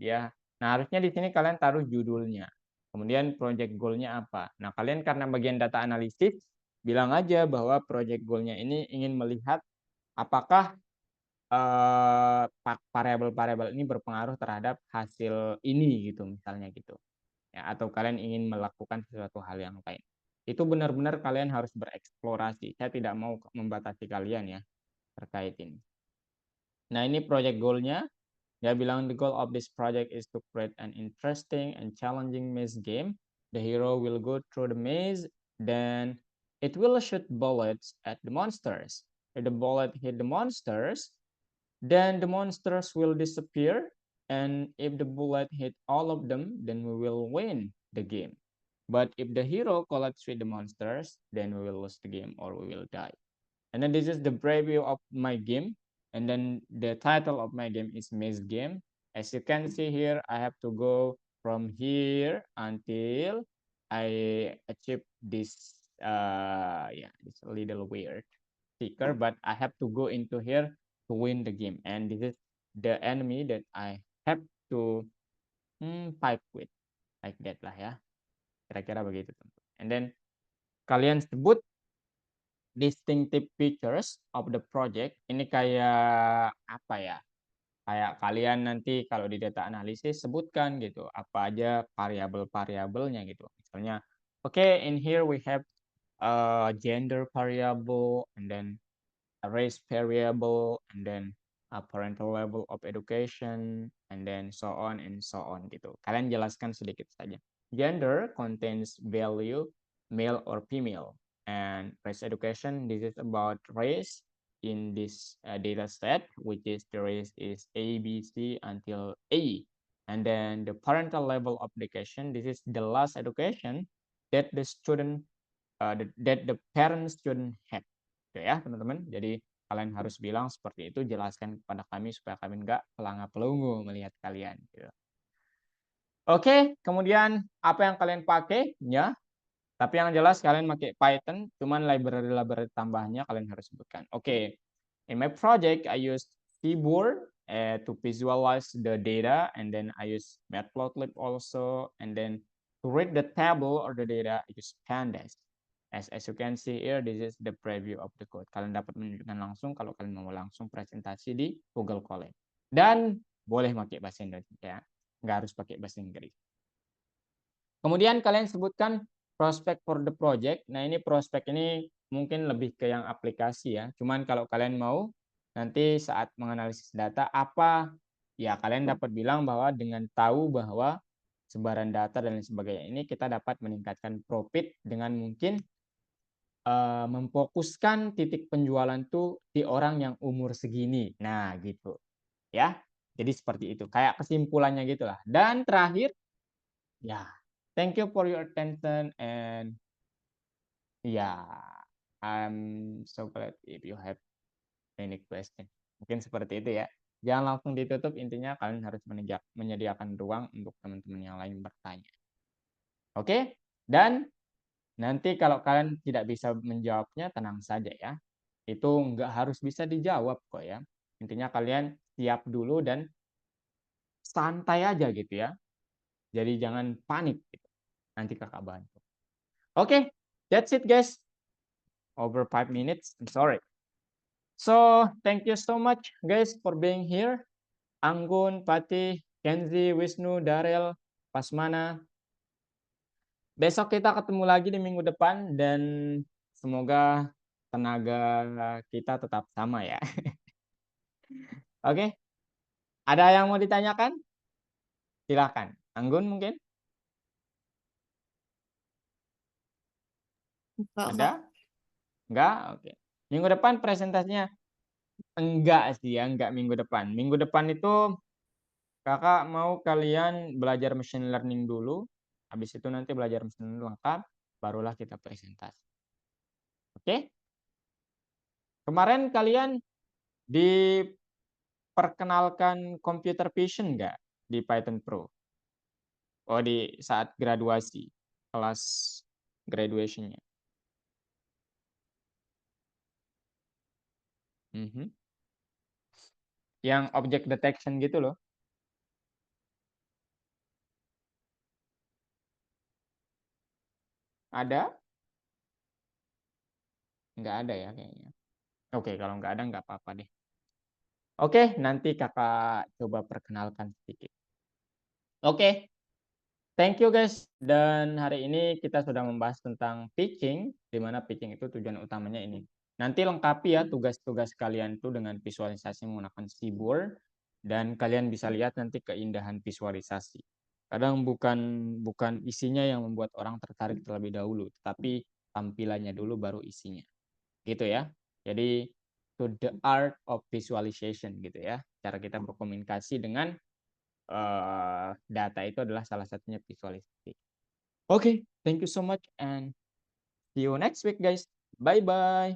Nah, harusnya di sini kalian taruh judulnya. Kemudian project goal-nya apa? Nah, kalian karena bagian data analisis, bilang aja bahwa project goal-nya ini ingin melihat apakah variabel-variabel ini berpengaruh terhadap hasil ini gitu, misalnya gitu ya, atau kalian ingin melakukan sesuatu hal yang lain. Itu benar-benar kalian harus bereksplorasi. Saya tidak mau membatasi kalian ya terkait ini. Nah, ini project goal-nya. Dia bilang the goal of this project is to create an interesting and challenging maze game. The hero will go through the maze, then it will shoot bullets at the monsters. If the bullet hit the monsters, then the monsters will disappear, and if the bullet hit all of them, then we will win the game. But if the hero collides with the monsters, then we will lose the game or we will die. And then this is the preview of my game, and then the title of my game is Maze Game. As you can see here, I have to go from here until I achieve this this little weird sticker, but I have to go into here to win the game, and this is the enemy that I have to fight with, like that lah ya, kira-kira begitu. And then kalian sebut distinctive features of the project. Ini kayak apa ya, kayak kalian nanti kalau di data analisis sebutkan gitu apa aja variabel-variabelnya gitu, misalnya in here we have gender variable, and then a race variable, and then a parental level of education, and then so on gitu. Kalian jelaskan sedikit saja. Gender contains value male or female, and race education, this is about race in this data set, which is the race is A, B, C until A. And then the parental level of education, this is the last education that the student that the parent student have. Oke ya teman-teman, jadi kalian harus bilang seperti itu, jelaskan kepada kami supaya kami nggak pelanga-pelungu melihat kalian gitu. Oke, kemudian apa yang kalian pakai ya, tapi yang jelas kalian pakai Python, cuman library tambahnya kalian harus sebutkan. Oke, in my project I use Seaboard to visualize the data, and then I use Matplotlib also, and then to read the table or the data I use Pandas. As you can see here, this is the preview of the code. Kalian dapat menunjukkan langsung kalau kalian mau langsung presentasi di Google Colab. Dan boleh pakai bahasa Indonesia, nggak harus pakai bahasa Inggris. Kemudian kalian sebutkan prospect for the project. Nah, ini prospek ini mungkin lebih ke yang aplikasi ya. Cuman kalau kalian mau nanti saat menganalisis data apa, ya kalian dapat bilang bahwa dengan tahu bahwa sebaran data dan lain sebagainya ini kita dapat meningkatkan profit dengan mungkin memfokuskan titik penjualan tuh di orang yang umur segini. Nah, gitu. Ya. Jadi seperti itu. Kayak kesimpulannya gitulah. Dan terakhir, ya, thank you for your attention, and ya, I'm so glad if you have any question. Mungkin seperti itu ya. Jangan langsung ditutup, intinya kalian harus menyediakan ruang untuk teman-teman yang lain bertanya. Oke? Dan nanti kalau kalian tidak bisa menjawabnya, tenang saja ya. Itu nggak harus bisa dijawab kok ya. Intinya kalian siap dulu dan santai aja gitu ya. Jadi jangan panik gitu. Nanti kakak bantu. Oke, that's it guys. Over 5 minutes, I'm sorry. So, thank you so much guys for being here. Anggun, Patih, Kenzi, Wisnu, Darel, Pasmana. Besok kita ketemu lagi di minggu depan dan semoga tenaga kita tetap sama ya. Oke, ada yang mau ditanyakan? Silakan. Anggun mungkin? Enggak, Ada? Enggak? Oke. Minggu depan presentasinya? Enggak sih ya, enggak minggu depan. Minggu depan itu kakak mau kalian belajar machine learning dulu. Habis itu nanti belajar machine learning lengkap, barulah kita presentasi. Oke? Kemarin kalian diperkenalkan computer vision enggak di Python Pro? Oh, di saat graduasi, kelas graduation-nya. Yang object detection gitu loh. Ada? Nggak ada ya kayaknya. Oke, kalau nggak ada nggak apa-apa deh. Oke, nanti kakak coba perkenalkan sedikit. Oke, thank you guys. Dan hari ini kita sudah membahas tentang pitching, di mana pitching itu tujuan utamanya ini. Nanti lengkapi ya tugas-tugas kalian tuh dengan visualisasi menggunakan Seaboard, dan kalian bisa lihat nanti keindahan visualisasi. Kadang bukan isinya yang membuat orang tertarik terlebih dahulu, tapi tampilannya dulu baru isinya. Gitu ya. Jadi to the art of visualization gitu ya. Cara kita berkomunikasi dengan data itu adalah salah satunya visualisasi. Oke, thank you so much and see you next week guys. Bye bye.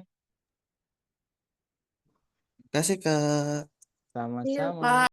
Kasih Kak. Iya, Sama-sama. Pak.